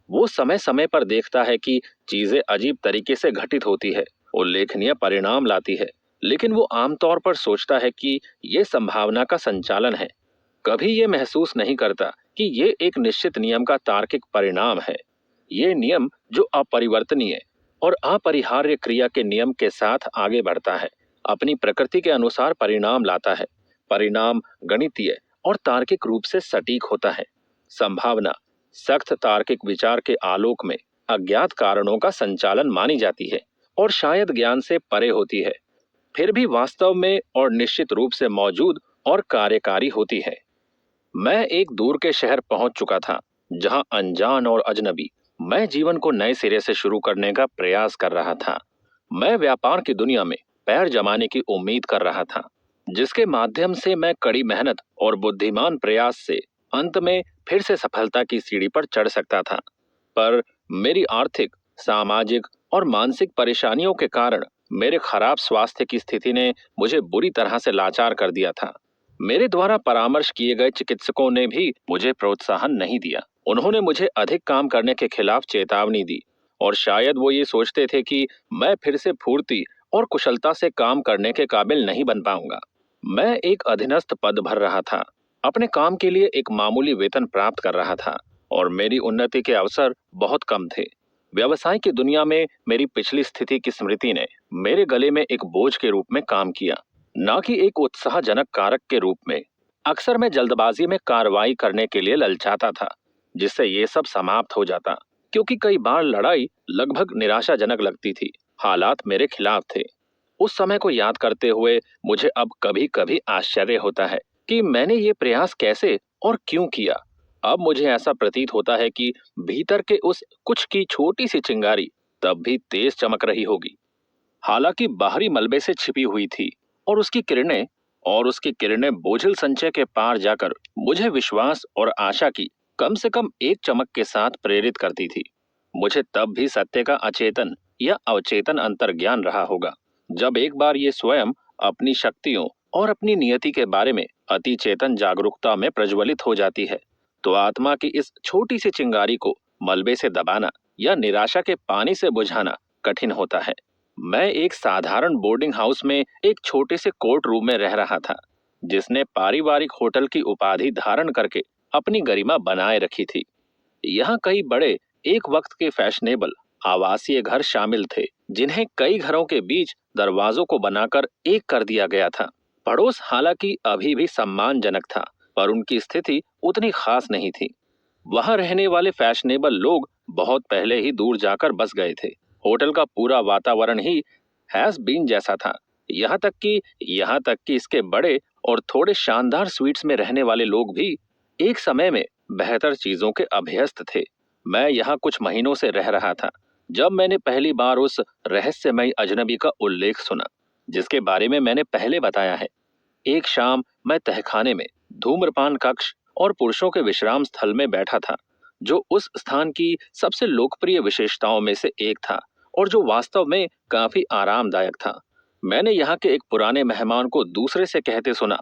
वो समय समय पर देखता है कि चीजें अजीब तरीके से घटित होती है, उल्लेखनीय परिणाम लाती है, लेकिन वो आमतौर पर सोचता है कि ये संभावना का संचालन है। कभी ये महसूस नहीं करता कि ये एक निश्चित नियम का तार्किक परिणाम है। ये नियम जो अपरिवर्तनीय और अपरिहार्य क्रिया के नियम के साथ आगे बढ़ता है, अपनी प्रकृति के अनुसार परिणाम लाता है। परिणाम गणितीय और तार्किक रूप से सटीक होता है। संभावना सख्त तार्किक विचार के आलोक में अज्ञात कारणों का संचालन मानी जाती है और शायद ज्ञान से परे होती है, फिर भी वास्तव में और निश्चित रूप से मौजूद और कार्यकारी होती है। मैं एक दूर के शहर पहुंच चुका था जहां अनजान और अजनबी मैं जीवन को नए सिरे से शुरू करने का प्रयास कर रहा था। मैं व्यापार की दुनिया में पैर जमाने की उम्मीद कर रहा था जिसके माध्यम से मैं कड़ी मेहनत और बुद्धिमान प्रयास से अंत में फिर से सफलता की सीढ़ी पर चढ़ सकता था। पर मेरी आर्थिक, सामाजिक और मानसिक परेशानियों के कारण मेरे खराब स्वास्थ्य की स्थिति ने मुझे बुरी तरह से लाचार कर दिया था। मेरे द्वारा परामर्श किए गए चिकित्सकों ने भी मुझे प्रोत्साहन नहीं दिया। उन्होंने मुझे अधिक काम करने के खिलाफ चेतावनी दी और शायद वो ये सोचते थे कि मैं फिर से फुर्ती और कुशलता से काम करने के काबिल नहीं बन पाऊंगा। मैं एक अधीनस्थ पद भर रहा था, अपने काम के लिए एक मामूली वेतन प्राप्त कर रहा था और मेरी उन्नति के अवसर बहुत कम थे। व्यवसाय की दुनिया में मेरी पिछली स्थिति की स्मृति ने मेरे गले में एक बोझ के रूप में काम किया, न कि एक उत्साहजनक कारक के रूप में। अक्सर मैं जल्दबाजी में कार्रवाई करने के लिए ललचाता था जिससे ये सब समाप्त हो जाता, क्योंकि कई बार लड़ाई लगभग निराशाजनक लगती थी। हालात मेरे खिलाफ थे। उस समय को याद करते हुए मुझे अब कभी कभी आश्चर्य होता है कि मैंने ये प्रयास कैसे और क्यों किया। अब मुझे ऐसा प्रतीत होता है कि भीतर के उस कुछ की छोटी सी चिंगारी तब भी तेज चमक रही होगी, हालांकि बाहरी मलबे से छिपी हुई थी, और उसकी किरणें बोझिल संचय के पार जाकर मुझे विश्वास और आशा की कम से कम एक चमक के साथ प्रेरित करती थी। मुझे तब भी सत्य का अचेतन या अवचेतन अंतर्ज्ञान रहा होगा। जब एक बार ये स्वयं अपनी शक्तियों और अपनी नियति के बारे में अति चेतन जागरूकता में प्रज्वलित हो जाती है, तो आत्मा की इस छोटी सी चिंगारी को मलबे से दबाना या निराशा के पानी से बुझाना कठिन होता है। मैं एक साधारण बोर्डिंग हाउस में एक छोटे से कोर्ट रूम में रह रहा था जिसने पारिवारिक होटल की उपाधि धारण करके अपनी गरिमा बनाए रखी थी। यहाँ कई बड़े एक वक्त के फैशनेबल आवासीय घर शामिल थे जिन्हें कई घरों के बीच दरवाजों को बनाकर एक कर दिया गया था। पड़ोस हालांकि अभी भी सम्मानजनक था, पर उनकी स्थिति उतनी खास नहीं थी। वहां रहने वाले फैशनेबल लोग बहुत पहले ही दूर जाकर बस गए थे। होटल का पूरा वातावरण ही हैज बीन जैसा था, यहाँ तक कि इसके बड़े और थोड़े शानदार स्वीट्स में रहने वाले लोग भी एक समय में बेहतर चीजों के अभ्यस्त थे। मैं यहाँ कुछ महीनों से रह रहा था जब मैंने पहली बार उस रहस्यमयी अजनबी का उल्लेख सुना जिसके बारे में मैंने पहले बताया है। एक शाम मैं तहखाने में धूम्रपान कक्ष और पुरुषों के विश्राम स्थल में बैठा था, जो उस स्थान की सबसे लोकप्रिय विशेषताओं में से एक था और जो वास्तव में काफी आरामदायक था। मैंने यहाँ के एक पुराने मेहमान को दूसरे से कहते सुना,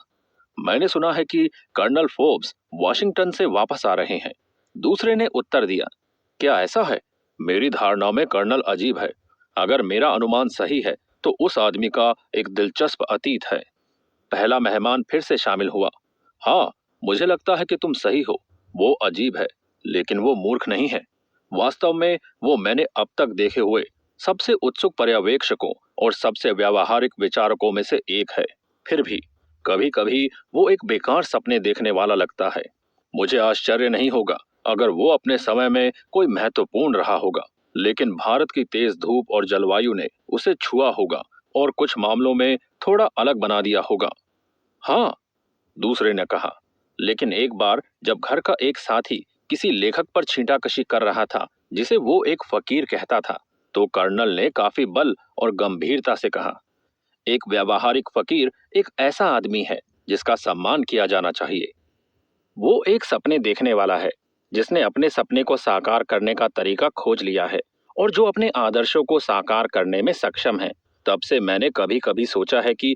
मैंने सुना है कि कर्नल फोर्ब्स वॉशिंगटन से वापस आ रहे हैं। दूसरे ने उत्तर दिया, क्या ऐसा है? मेरी धारणा में कर्नल अजीब है। अगर मेरा अनुमान सही है तो उस आदमी का एक दिलचस्प अतीत है। पहला मेहमान फिर से शामिल हुआ। हाँ, मुझे लगता है कि तुम सही हो। वो अजीब है, लेकिन वो मूर्ख नहीं है। वास्तव में वो मैंने अब तक देखे हुए सबसे उत्सुक पर्यवेक्षकों और सबसे व्यावहारिक विचारकों में से एक है। फिर भी कभी कभी वो एक बेकार सपने देखने वाला लगता है। मुझे आश्चर्य नहीं होगा अगर वो अपने समय में कोई महत्वपूर्ण रहा होगा, लेकिन भारत की तेज धूप और जलवायु ने उसे छुआ होगा और कुछ मामलों में थोड़ा अलग बना दिया होगा। हाँ, दूसरे ने कहा, लेकिन एक बार जब घर का एक साथी किसी लेखक पर छींटाकशी कर रहा था जिसे वो एक फकीर कहता था, तो कर्नल ने काफी बल और गंभीरता से कहा, एक व्यावहारिक फकीर एक ऐसा आदमी है जिसका सम्मान किया जाना चाहिए। वो एक सपने देखने वाला है जिसने अपने सपने को साकार करने का तरीका खोज लिया है और जो अपने आदर्शों को साकार करने में सक्षम है। तब से मैंने कभी कभी सोचा है कि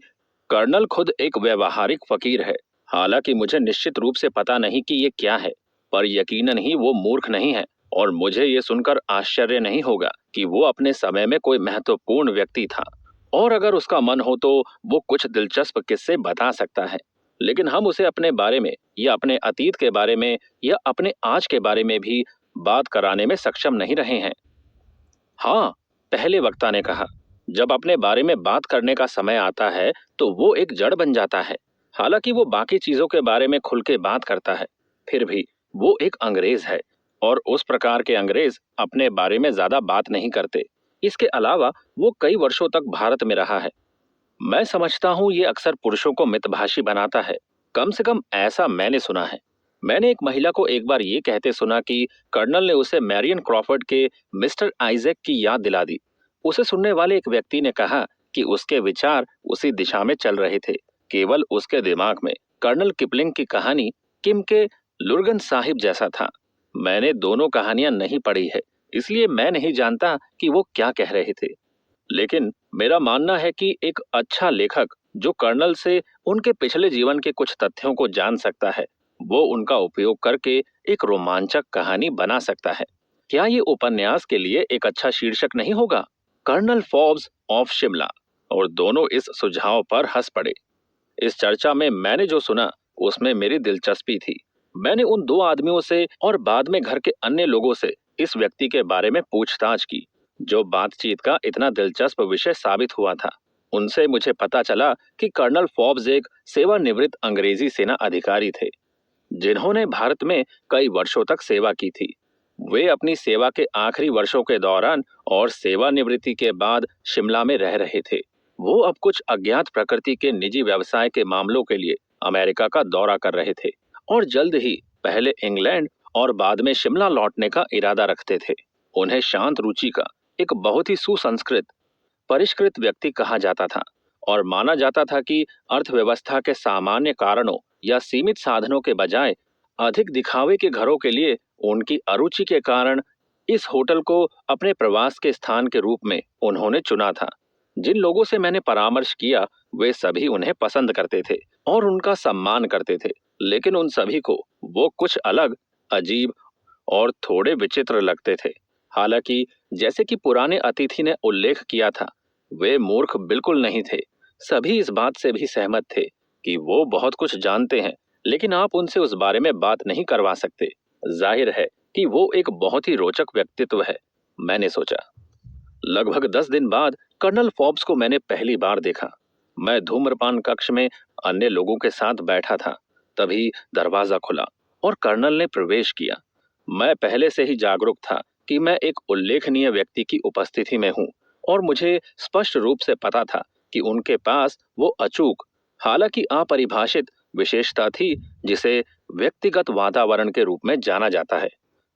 कर्नल खुद एक व्यावहारिक फकीर है। हालांकि मुझे निश्चित रूप से पता नहीं कि ये क्या है, पर यकीनन ही वो मूर्ख नहीं है और मुझे ये सुनकर आश्चर्य नहीं होगा कि वो अपने समय में कोई महत्वपूर्ण व्यक्ति था और अगर उसका मन हो तो वो कुछ दिलचस्प किस्से बता सकता है। लेकिन हम उसे अपने बारे में या अपने अतीत के बारे में या अपने आज के बारे में भी बात कराने में सक्षम नहीं रहे हैं। हाँ, पहले वक्ता ने कहा, जब अपने बारे में बात करने का समय आता है तो वो एक जड़ बन जाता है। हालांकि वो बाकी चीजों के बारे में खुल के बात करता है, फिर भी वो एक अंग्रेज है और उस प्रकार के अंग्रेज अपने बारे में ज्यादा बात नहीं करते। इसके अलावा वो कई वर्षों तक भारत में रहा है। मैं समझता हूँ ये अक्सर पुरुषों को मितभाषी बनाता है। कम से कम ऐसा मैंने सुना है। मैंने एक महिला को एक बार ये कहते सुना कि कर्नल ने उसे मैरियन क्रॉफर्ड के मिस्टर आइजैक की याद दिला दी। उसे सुनने वाले एक व्यक्ति ने कहा कि उसके विचार उसी दिशा में चल रहे थे। केवल उसके दिमाग में कर्नल किपलिंग की कहानी किम के लुर्गन साहिब जैसा था। मैंने दोनों कहानियां नहीं पढ़ी है, इसलिए मैं नहीं जानता कि वो क्या कह रहे थे। लेकिन मेरा मानना है कि एक अच्छा लेखक जो कर्नल से उनके पिछले जीवन के कुछ तथ्यों को जान सकता है, वो उनका उपयोग करके एक रोमांचक कहानी बना सकता है। क्या ये उपन्यास के लिए एक अच्छा शीर्षक नहीं होगा? Colonel Forbes of Shimla. और दोनों इस सुझाव पर हंस पड़े। इस चर्चा में मैंने जो सुना उसमें मेरी दिलचस्पी थी। मैंने उन दो आदमियों से और बाद में घर के अन्य लोगों से इस व्यक्ति के बारे में पूछताछ की, जो बातचीत का इतना दिलचस्प विषय साबित हुआ था। उनसे मुझे पता चला कि कर्नल फॉर्ब्स एक सेवानिवृत्त अंग्रेजी सेना अधिकारी थे जिन्होंने भारत में कई वर्षों तक सेवा की थी। वे अपनी सेवा के आखिरी वर्षों के दौरान और सेवानिवृत्ति के बाद शिमला में रह रहे थे। वो अब कुछ अज्ञात प्रकृति के निजी व्यवसाय के मामलों के लिए अमेरिका का दौरा कर रहे थे और जल्द ही पहले इंग्लैंड और बाद में शिमला लौटने का इरादा रखते थे। उन्हें शांत रुचि का एक बहुत ही सुसंस्कृत परिष्कृत व्यक्ति कहा जाता था और माना जाता था कि अर्थव्यवस्था के सामान्य कारणों या सीमित साधनों के बजाय अधिक दिखावे के घरों के लिए उनकी अरुचि के कारण इस होटल को अपने प्रवास के स्थान के रूप में उन्होंने चुना था। जिन लोगों से मैंने परामर्श किया वे सभी उन्हें पसंद करते थे और उनका सम्मान करते थे, लेकिन उन सभी को वो कुछ अलग, अजीब और थोड़े विचित्र लगते थे। हालांकि जैसे कि पुराने अतिथि ने उल्लेख किया था, वे मूर्ख बिल्कुल नहीं थे। सभी इस बात से भी सहमत थे कि वो बहुत कुछ जानते हैं, लेकिन आप उनसे उस बारे में बात नहीं करवा सकते। जाहिर है कि वो एक बहुत ही रोचक व्यक्तित्व है, मैंने सोचा। लगभग 10 दिन बाद कर्नल फॉर्ब्स को मैंने पहली बार देखा। मैं धूम्रपान कक्ष में अन्य लोगों के साथ बैठा था। तभी दरवाजा खुला और कर्नल ने प्रवेश किया। मैं पहले से ही जागरूक था कि मैं एक उल्लेखनीय व्यक्ति की उपस्थिति में हूँ और मुझे स्पष्ट रूप से पता था कि उनके पास वो अचूक, हालांकि अपरिभाषित विशेषता थी जिसे व्यक्तिगत वातावरण के रूप में जाना जाता है।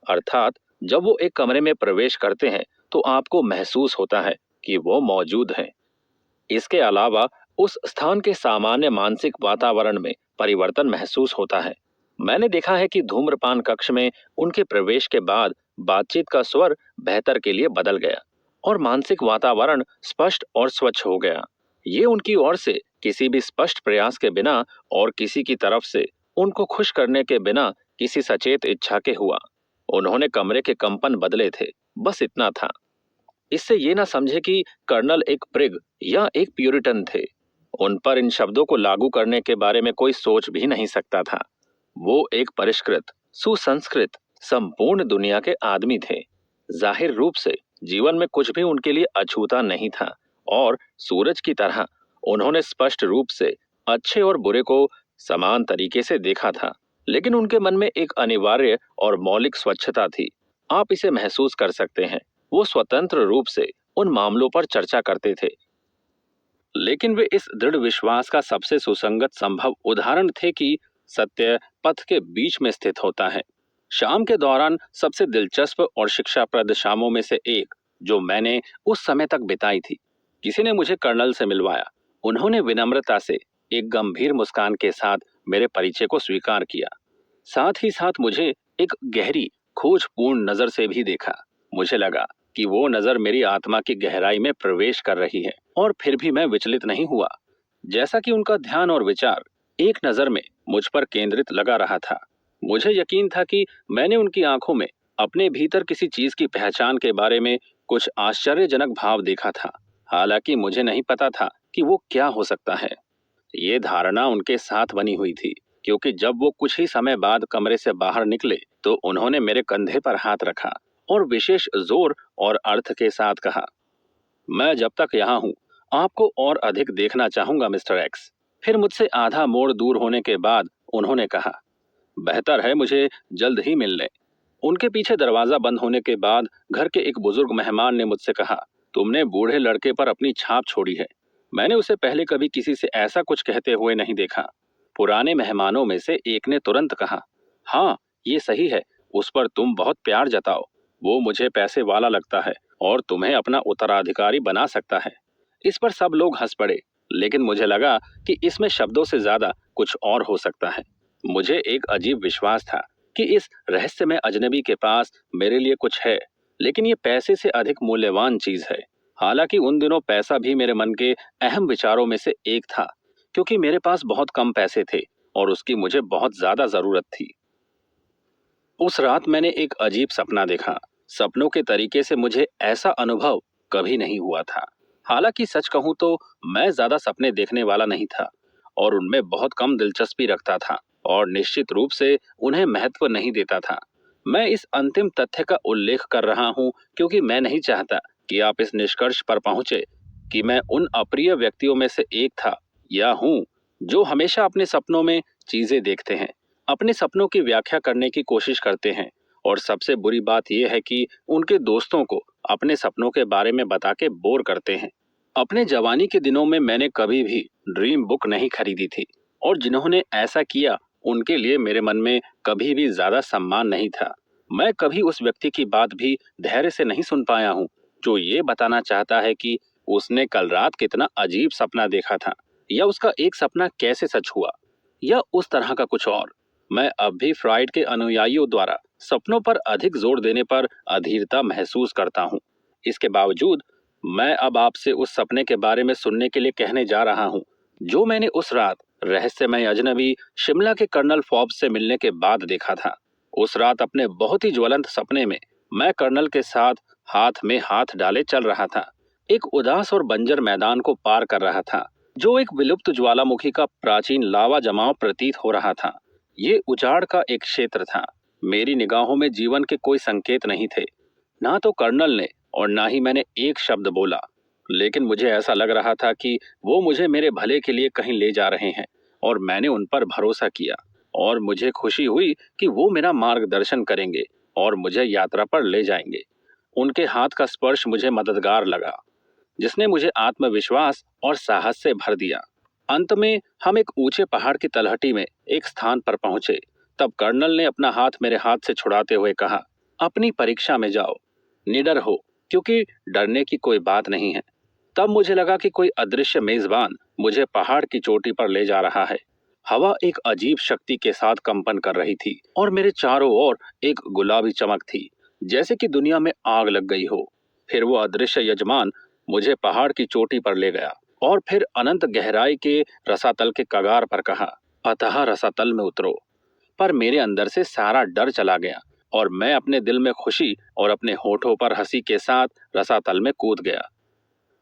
अर्थात जब वो एक कमरे में प्रवेश करते हैं तो आपको महसूस होता है कि वो मौजूद हैं। इसके अलावा उस स्थान के सामान्य मानसिक वातावरण में परिवर्तन महसूस होता है। मैंने देखा है कि धूम्रपान कक्ष में उनके प्रवेश के बाद बातचीत का स्वर बेहतर के लिए बदल गया और मानसिक वातावरण स्पष्ट और स्वच्छ हो गया। ये उनकी ओर से किसी भी स्पष्ट प्रयास के बिना और किसी की तरफ से उनको खुश करने के बिना किसी सचेत इच्छा के हुआ। उन्होंने कमरे के कंपन बदले थे, बस इतना था। इससे ये ना समझे कि कर्नल एक प्रिग या एक प्यूरिटन थे। उन पर इन शब्दों को लागू करने के बारे में कोई सोच भी नहीं सकता था। वो एक परिष्कृत, सुसंस्कृत, संपूर्ण दुनिया के आदमी थे। जाहिर रूप से जीवन में कुछ भी उनके लिए अछूता नहीं था और सूरज की तरह उन्होंने स्पष्ट रूप से अच्छे और बुरे को समान तरीके से देखा था। लेकिन उनके मन में एक अनिवार्य और मौलिक स्वच्छता थी। आप इसे महसूस कर सकते हैं। वो स्वतंत्र रूप से उन मामलों पर चर्चा करते थे, लेकिन वे इस दृढ़ विश्वास का सबसे सुसंगत संभव उदाहरण थे कि सत्य पथ के बीच में स्थित होता है। शाम के दौरान सबसे दिलचस्प और शिक्षाप्रद शामों में से एक जो मैंने उस समय तक बिताई थी, किसी ने मुझे कर्नल से मिलवाया। उन्होंने विनम्रता से एक गंभीर मुस्कान के साथ मेरे परिचय को स्वीकार किया। साथ ही साथ मुझे एक गहरी खोजपूर्ण नजर से भी देखा। मुझे लगा कि वो नजर मेरी आत्मा की गहराई में प्रवेश कर रही है और फिर भी मैं विचलित नहीं हुआ। जैसा कि उनका ध्यान और विचार एक नजर में मुझ पर केंद्रित लगा रहा था। मुझे यकीन था कि मैंने उनकी आंखों में अपने भीतर किसी चीज की पहचान के बारे में कुछ आश्चर्यजनक भाव देखा था। हालांकि मुझे नहीं पता था कि वो क्या हो सकता है। ये धारणा उनके साथ बनी हुई थी, क्योंकि जब वो कुछ ही समय बाद कमरे से बाहर निकले तो उन्होंने मेरे कंधे पर हाथ रखा और विशेष जोर और अर्थ के साथ कहा, मैं जब तक यहाँ हूँ आपको और अधिक देखना चाहूंगा मिस्टर एक्स। फिर मुझसे आधा मोड़ दूर होने के बाद उन्होंने कहा, बेहतर है मुझे जल्द ही मिल लें। उनके पीछे दरवाजा बंद होने के बाद घर के एक बुजुर्ग मेहमान ने मुझसे कहा, तुमने बूढ़े लड़के पर अपनी छाप छोड़ी है। मैंने उसे पहले कभी किसी से ऐसा कुछ कहते हुए नहीं देखा। पुराने मेहमानों में से एक ने तुरंत कहा, हाँ ये सही है, उस पर तुम बहुत प्यार जताओ। वो मुझे पैसे वाला लगता है और तुम्हें अपना उत्तराधिकारी बना सकता है। इस पर सब लोग हंस पड़े, लेकिन मुझे लगा कि इसमें शब्दों से ज्यादा कुछ और हो सकता है। मुझे एक अजीब विश्वास था कि इस रहस्यमय अजनबी के पास मेरे लिए कुछ है, लेकिन ये पैसे से अधिक मूल्यवान चीज है। हालांकि उन दिनों पैसा भी मेरे मन के अहम विचारों में से एक था, क्योंकि मेरे पास बहुत कम पैसे थे और उसकी मुझे बहुत ज्यादा जरूरत थी। उस रात मैंने एक अजीब सपना देखा। सपनों के तरीके से मुझे ऐसा अनुभव कभी नहीं हुआ था। हालांकि सच कहूं तो मैं ज्यादा सपने देखने वाला नहीं था और उनमें बहुत कम दिलचस्पी रखता था और निश्चित रूप से उन्हें महत्व नहीं देता था। मैं इस अंतिम तथ्य का उल्लेख कर रहा हूं क्योंकि मैं नहीं चाहता कि आप इस निष्कर्ष पर पहुंचे कि मैं उन अप्रिय व्यक्तियों में से एक था या हूं जो हमेशा अपने सपनों में चीजें देखते हैं, अपने सपनों की व्याख्या करने की कोशिश करते हैं और सबसे बुरी बात यह है कि उनके दोस्तों को अपने सपनों के बारे में बता के बोर करते हैं। अपने जवानी के दिनों में मैंने कभी भी ड्रीम बुक नहीं खरीदी थी और जिन्होंने ऐसा किया उनके लिए मेरे मन में कभी भी ज्यादा सम्मान नहीं था। मैं कभी उस व्यक्ति की बात भी धैर्य से नहीं सुन पाया हूँ जो ये बताना चाहता है कि उसने कल रात कितना अजीब सपना देखा था या उसका एक सपना कैसे सच हुआ या उस तरह का कुछ और। मैं अब भी फ्रॉइड के अनुयायियों द्वारा सपनों पर अधिक जोर देने पर अधीरता महसूस करता हूँ। इसके बावजूद मैं अब आपसे उस सपने के बारे में सुनने के लिए कहने जा रहा हूँ जो मैंने उस रात रहस्यमय अजनबी शिमला के कर्नल फॉब्स से मिलने के बाद देखा था। उस रात अपने बहुत ही ज्वलंत सपने में मैं कर्नल के साथ हाथ में हाथ डाले चल रहा था, एक उदास और बंजर मैदान को पार कर रहा था जो एक विलुप्त ज्वालामुखी का प्राचीन लावा जमाव प्रतीत हो रहा था। ये उजाड़ का एक क्षेत्र था। मेरी निगाहों में जीवन के कोई संकेत नहीं थे। ना तो कर्नल ने और ना ही मैंने एक शब्द बोला, लेकिन मुझे ऐसा लग रहा था कि वो मुझे मेरे भले के लिए कहीं ले जा रहे हैं और मैंने उन पर भरोसा किया और मुझे खुशी हुई कि वो मेरा मार्गदर्शन करेंगे और मुझे यात्रा पर ले जाएंगे। उनके हाथ का स्पर्श मुझे मददगार लगा, जिसने मुझे आत्मविश्वास और साहस से भर दिया। अंत में हम एक ऊंचे पहाड़ की तलहटी में एक स्थान पर पहुंचे। तब कर्नल ने अपना हाथ मेरे हाथ से छुड़ाते हुए कहा, अपनी परीक्षा में जाओ, निडर हो, क्योंकि डरने की कोई बात नहीं है। तब मुझे लगा कि कोई अदृश्य मेजबान मुझे पहाड़ की चोटी पर ले जा रहा है। हवा एक अजीब शक्ति के साथ कंपन कर रही थी और मेरे चारों ओर एक गुलाबी चमक थी, जैसे कि दुनिया में आग लग गई हो। फिर वो अदृश्य यजमान मुझे पहाड़ की चोटी पर ले गया और फिर अनंत गहराई के रसातल के कगार पर कहा, अतः रसातल में उतरो। पर मेरे अंदर से सारा डर चला गया और मैं अपने दिल में खुशी और अपने होठों पर हंसी के साथ रसातल में कूद गया।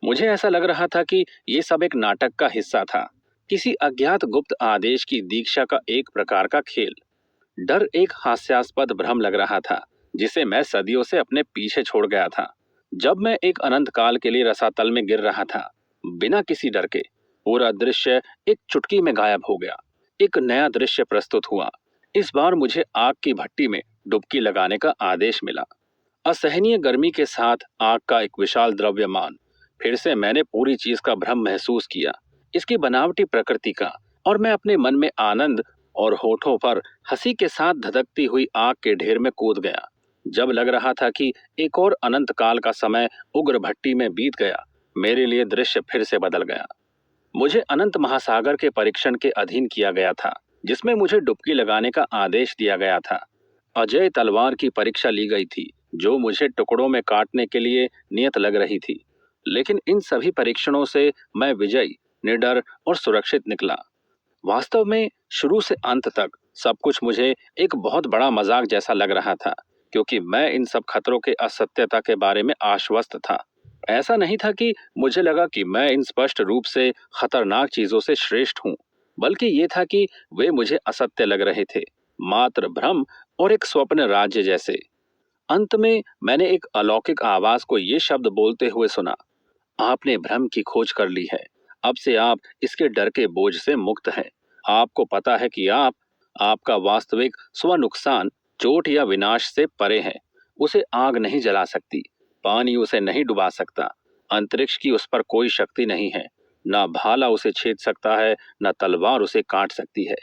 मुझे ऐसा लग रहा था कि ये सब एक नाटक का हिस्सा था, किसी अज्ञात गुप्त आदेश की दीक्षा का एक प्रकार का खेल। डर एक हास्यास्पद भ्रम लग रहा था जिसे मैं सदियों से अपने पीछे छोड़ गया था। जब मैं एक अनंत काल के लिए रसातल में गिर रहा था, बिना किसी डर के, पूरा दृश्य एक चुटकी में गायब हो गया। एक नया दृश्य प्रस्तुत हुआ। इस बार मुझे आग की भट्टी में डुबकी लगाने का आदेश मिला। असहनीय गर्मी के साथ आग का एक विशाल द्रव्यमान। फिर से मैंने पूरी चीज का भ्रम महसूस किया, इसकी बनावटी प्रकृति का, और मैं अपने मन में आनंद और होठों पर हंसी के साथ धधकती हुई आग के ढेर में कूद गया। जब लग रहा था कि एक और अनंत काल का समय उग्र भट्टी में बीत गया, मेरे लिए दृश्य फिर से बदल गया। मुझे अनंत महासागर के परीक्षण के अधीन किया गया था, जिसमें मुझे डुबकी लगाने का आदेश दिया गया था। अजय तलवार की परीक्षा ली गई थी, जो मुझे टुकड़ों में काटने के लिए नियत लग रही थी। लेकिन इन सभी परीक्षणों से मैं विजयी, निडर और सुरक्षित निकला। वास्तव में शुरू से अंत तक सब कुछ मुझे एक बहुत बड़ा मजाक जैसा लग रहा था, क्योंकि मैं इन सब खतरों के असत्यता के बारे में आश्वस्त था। ऐसा नहीं था कि मुझे लगा कि मैं इन स्पष्ट रूप से खतरनाक चीजों से श्रेष्ठ हूँ, बल्कि ये था कि वे मुझे असत्य लग रहे थे, मात्र भ्रम और एक स्वप्न राज्य जैसे। अंत में मैंने एक अलौकिक आवाज को ये शब्द बोलते हुए सुना, आपने भ्रम की खोज कर ली है। अब से आप इसके डर के बोझ से मुक्त हैं। आपको पता है कि आपका वास्तविक स्व नुकसान चोट या विनाश से परे है। उसे आग नहीं जला सकती, पानी उसे नहीं डुबा सकता, अंतरिक्ष की उस पर कोई शक्ति नहीं है। न भाला उसे छेद सकता है, न तलवार उसे काट सकती है।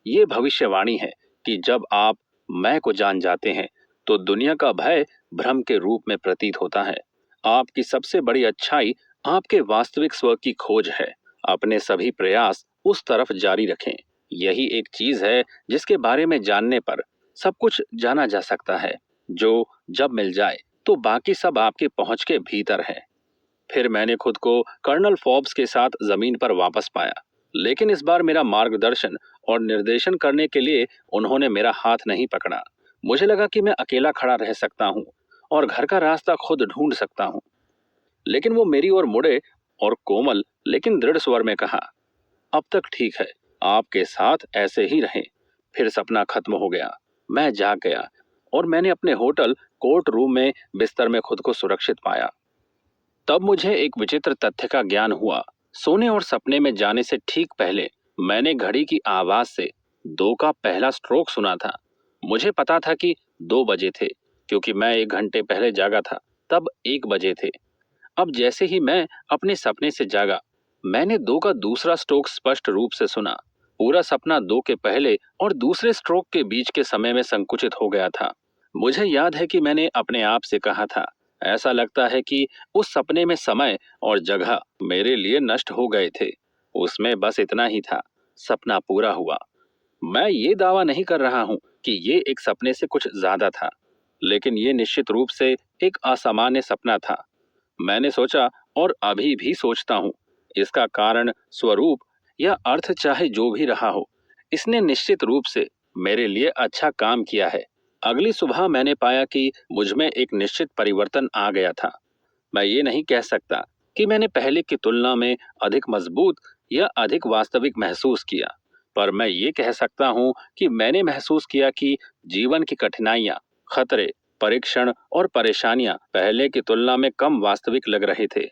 ये भविष्यवाणी है कि जब आप मैं को जान जाते हैं, तो दुनिया का भय भ्रम के रूप में प्रतीत होता है। आपकी सबसे बड़ी अच्छाई आपके वास्तविक स्व की खोज है। अपने सभी प्रयास उस तरफ जारी रखें। यही एक चीज है जिसके बारे में जानने पर सब कुछ जाना जा सकता है, जो जब मिल जाए तो बाकी सब आपके पहुंच के भीतर है। फिर मैंने खुद को कर्नल फोर्ब्स के साथ जमीन पर वापस पाया, लेकिन इस बार मेरा मार्गदर्शन और निर्देशन करने के लिए उन्होंने मेरा हाथ नहीं पकड़ा। मुझे लगा कि मैं अकेला खड़ा रह सकता हूँ और घर का रास्ता खुद ढूंढ सकता हूँ। लेकिन वो मेरी ओर मुड़े और कोमल लेकिन दृढ़ स्वर में कहा, अब तक ठीक है, आपके साथ ऐसे ही रहें। फिर सपना खत्म हो गया। मैं जाग गया और मैंने अपने होटल कोर्ट रूम में बिस्तर में खुद को सुरक्षित पाया। तब मुझे एक विचित्र तथ्य का ज्ञान हुआ। सोने और सपने में जाने से ठीक पहले मैंने घड़ी की आवाज से 2 का पहला स्ट्रोक सुना था। मुझे पता था कि 2 बजे थे, क्योंकि मैं 1 घंटे पहले जागा था। तब 1 बजे थे। अब जैसे ही मैं अपने सपने से जागा, मैंने 2 का दूसरा स्ट्रोक स्पष्ट रूप से सुना। पूरा सपना 2 के पहले और दूसरे स्ट्रोक के बीच के समय में संकुचित हो गया था। मुझे याद है कि मैंने अपने आप से कहा था, ऐसा लगता है कि उस सपने में समय और जगह मेरे लिए नष्ट हो गए थे। उसमें बस इतना ही था, सपना पूरा हुआ। मैं ये दावा नहीं कर रहा हूं कि ये एक सपने से कुछ ज्यादा था, लेकिन ये निश्चित रूप से एक असामान्य सपना था। मैंने सोचा और अभी भी सोचता हूँ, इसका कारण, स्वरूप या अर्थ चाहे जो भी रहा हो, इसने निश्चित रूप से मेरे लिए अच्छा काम किया है। अगली सुबह मैंने पाया कि मुझमें एक निश्चित परिवर्तन आ गया था। मैं ये नहीं कह सकता कि मैंने पहले की तुलना में अधिक मजबूत या अधिक वास्तविक महसूस किया, पर मैं ये कह सकता हूँ कि मैंने महसूस किया कि जीवन की कठिनाइयाँ, खतरे, परीक्षण और परेशानियां पहले की तुलना में कम वास्तविक लग रहे थे।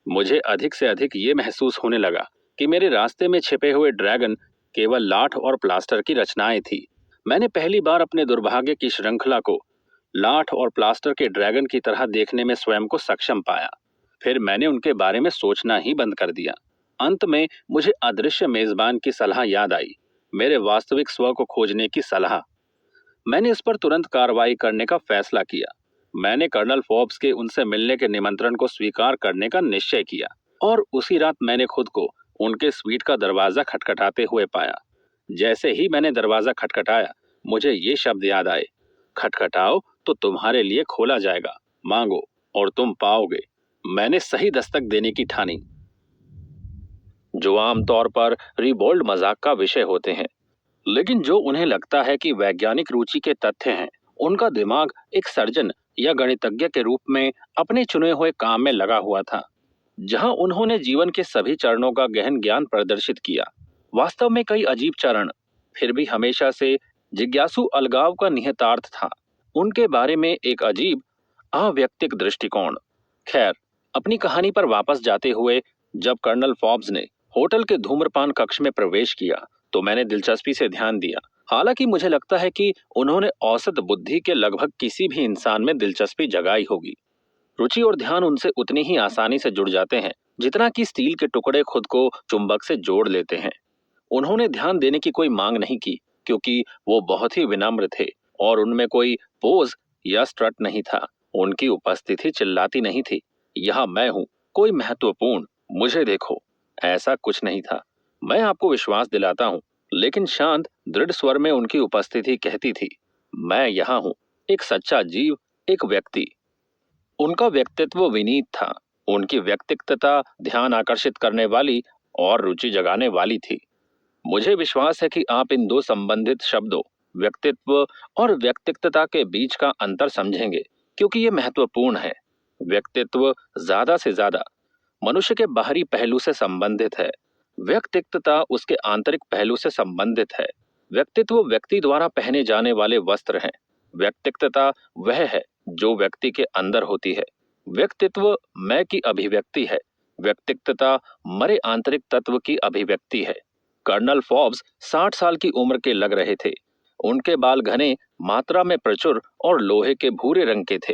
मुझे अधिक से अधिक ये महसूस होने लगा कि मेरे रास्ते में छिपे हुए ड्रैगन केवल लाठ और प्लास्टर की रचनाएं थी। मैंने पहली बार अपने दुर्भाग्य की श्रृंखला को लाठ और प्लास्टर के ड्रैगन की तरह देखने में स्वयं को सक्षम पाया। फिर मैंने उनके बारे में सोचना ही बंद कर दिया। अंत में मुझे अदृश्य मेजबान की सलाह याद आई, मेरे वास्तविक स्व को खोजने की सलाह। मैंने इस पर तुरंत कार्रवाई करने का फैसला किया। मैंने कर्नल फोर्ब्स के उनसे मिलने के निमंत्रण को स्वीकार करने का निश्चय किया और उसी रात मैंने खुद को उनके स्वीट का दरवाजा खटखटाते हुए पाया। जैसे ही मैंने दरवाजा खटखटाया, मुझे ये शब्द याद आए, खटखटाओ तो तुम्हारे लिए खोला जाएगा, मांगो और तुम पाओगे। मैंने सही दस्तक देने की ठानी। जो आमतौर पर रिबोल्ड मजाक का विषय होते हैं, लेकिन जो उन्हें लगता है कि वैज्ञानिक रुचि के तथ्य हैं, उनका दिमाग एक सर्जन या गणितज्ञ के रूप में अपने चुने हुए काम में लगा हुआ था, जहां उन्होंने जीवन के सभी चरणों का गहन ज्ञान प्रदर्शित किया। वास्तव में कई अजीब चरण, फिर भी हमेशा से जिज्ञासु अलगाव का निहितार्थ था। उनके बारे में एक अजीब अव्यक्तिक दृष्टिकोण। खैर, अपनी कहानी पर वापस जाते हुए, जब कर्नल फॉब्स ने होटल के धूम्रपान कक्ष में प्रवेश किया, तो मैंने दिलचस्पी से ध्यान दिया। हालांकि मुझे लगता है कि उन्होंने औसत बुद्धि के लगभग किसी भी इंसान में दिलचस्पी जगाई होगी। रुचि और ध्यान उनसे उतनी ही आसानी से जुड़ जाते हैं जितना कि स्टील के टुकड़े खुद को चुंबक से जोड़ लेते हैं। उन्होंने ध्यान देने की कोई मांग नहीं की, क्योंकि वो बहुत ही विनम्र थे और उनमें कोई पोज या स्ट्रट नहीं था। उनकी उपस्थिति चिल्लाती नहीं थी, यह मैं हूं, कोई महत्वपूर्ण, मुझे देखो, ऐसा कुछ नहीं था। मैं आपको विश्वास दिलाता हूं, लेकिन शांत दृढ़ स्वर में उनकी उपस्थिति कहती थी, मैं यहाँ हूं, एक सच्चा जीव, एक व्यक्ति। उनका व्यक्तित्व विनीत था। उनकी व्यक्तिगतता ध्यान आकर्षित करने वाली और रुचि जगाने वाली थी। मुझे विश्वास है कि आप इन दो संबंधित शब्दों, व्यक्तित्व और व्यक्तिगतता के बीच का अंतर समझेंगे, क्योंकि ये महत्वपूर्ण है। व्यक्तित्व ज्यादा से ज्यादा मनुष्य के बाहरी पहलू से संबंधित है। व्यक्तिगतता उसके आंतरिक पहलू से संबंधित है। व्यक्तित्व व्यक्ति द्वारा पहने जाने वाले वस्त्र हैं। व्यक्तिगतता वह है जो व्यक्ति के अंदर होती है। व्यक्तित्व मैं की अभिव्यक्ति है। व्यक्तिगतता मरे आंतरिक तत्व की अभिव्यक्ति है। कर्नल फॉब्स 60 साल की उम्र के लग रहे थे। उनके बाल घने, मात्रा में प्रचुर और लोहे के भूरे रंग के थे।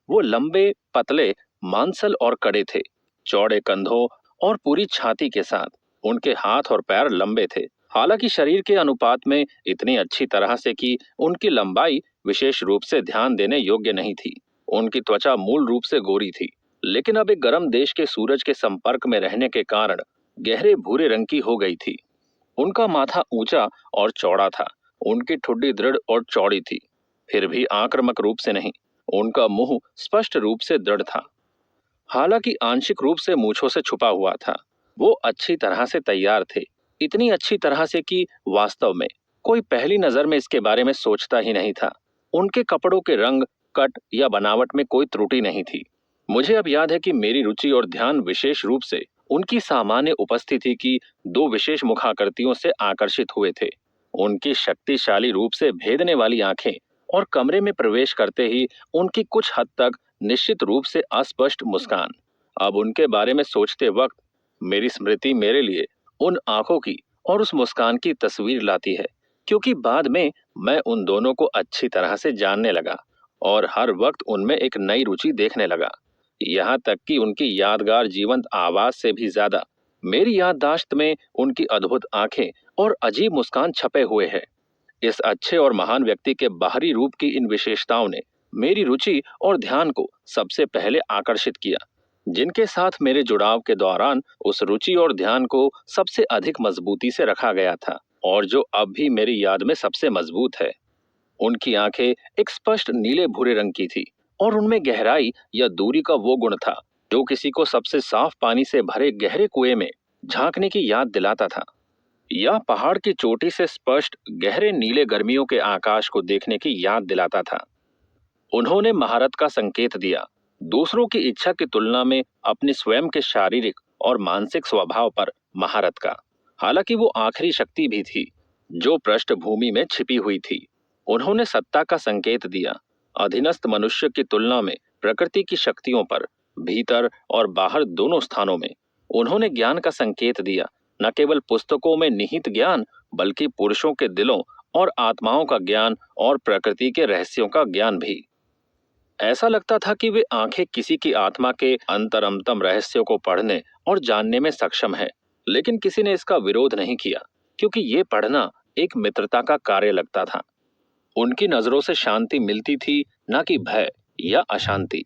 वो लंबे, पतले, मांसल और कड़े थे, चौड़े कंधों और पूरी छाती के साथ। उनके हाथ और पैर लंबे थे, हालांकि शरीर के अनुपात में इतनी अच्छी तरह से कि उनकी लंबाई विशेष रूप से ध्यान देने योग्य नहीं थी। उनकी त्वचा मूल रूप से गोरी थी, लेकिन अब एक गर्म देश के सूरज के संपर्क में रहने के कारण गहरे भूरे रंग की हो गई थी। उनका माथा ऊंचा और चौड़ा था। उनकी ठुड्डी दृढ़ और चौड़ी थी, फिर भी आक्रामक रूप से नहीं। उनका मुंह स्पष्ट रूप से दृढ़ था, हालांकि आंशिक रूप से मूंछों से छुपा हुआ था। वो अच्छी तरह से तैयार थे, इतनी अच्छी तरह से कि वास्तव में कोई पहली नजर में इसके बारे में सोचता ही नहीं था। उनके कपड़ों के रंग, कट या बनावट में कोई त्रुटि नहीं थी। मुझे अब याद है कि मेरी रुचि और ध्यान विशेष रूप से उनकी सामान्य उपस्थिति की दो विशेष मुखाकृतियों से आकर्षित हुए थे। उनकी शक्तिशाली रूप से भेदने वाली आंखें और कमरे में प्रवेश करते ही उनकी कुछ हद तक निश्चित रूप से अस्पष्ट मुस्कान। अब उनके बारे में सोचते वक्त मेरी स्मृति मेरे लिए उन आंखों की और उस मुस्कान की तस्वीर लाती है, क्योंकि बाद में मैं उन दोनों को अच्छी तरह से जानने लगा और हर वक्त उनमें एक नई रुचि देखने लगा। यहाँ तक कि उनकी यादगार जीवंत आवाज से भी ज्यादा मेरी याददाश्त में उनकी अद्भुत आंखें और अजीब मुस्कान छपे हुए है। इस अच्छे और महान व्यक्ति के बाहरी रूप की इन विशेषताओं ने मेरी रुचि और ध्यान को सबसे पहले आकर्षित किया, जिनके साथ मेरे जुड़ाव के दौरान उस रुचि और ध्यान को सबसे अधिक मजबूती से रखा गया था और जो अब भी मेरी याद में सबसे मजबूत है। उनकी आंखें एक स्पष्ट नीले भूरे रंग की थी और उनमें गहराई या दूरी का वो गुण था जो किसी को सबसे साफ पानी से भरे गहरे कुएं में झांकने की याद दिलाता था, या पहाड़ की चोटी से स्पष्ट गहरे नीले गर्मियों के आकाश को देखने की याद दिलाता था। उन्होंने महारत का संकेत दिया, दूसरों की इच्छा की तुलना में अपने स्वयं के शारीरिक और मानसिक स्वभाव पर महारत का। हालांकि वो आखिरी शक्ति भी थी जो पृष्ठभूमि में छिपी हुई थी। उन्होंने सत्ता का संकेत दिया, अधीनस्थ मनुष्य की तुलना में प्रकृति की शक्तियों पर, भीतर और बाहर दोनों स्थानों में। उन्होंने ज्ञान का संकेत दिया, न केवल पुस्तकों में निहित ज्ञान, बल्कि पुरुषों के दिलों और आत्माओं का ज्ञान और प्रकृति के रहस्यों का ज्ञान भी। ऐसा लगता था कि वे आंखें किसी की आत्मा के अंतरमतम रहस्यों को पढ़ने और जानने में सक्षम है, लेकिन किसी ने इसका विरोध नहीं किया, क्योंकि ये पढ़ना एक मित्रता का कार्य लगता था। उनकी नजरों से शांति मिलती थी, न कि भय या अशांति।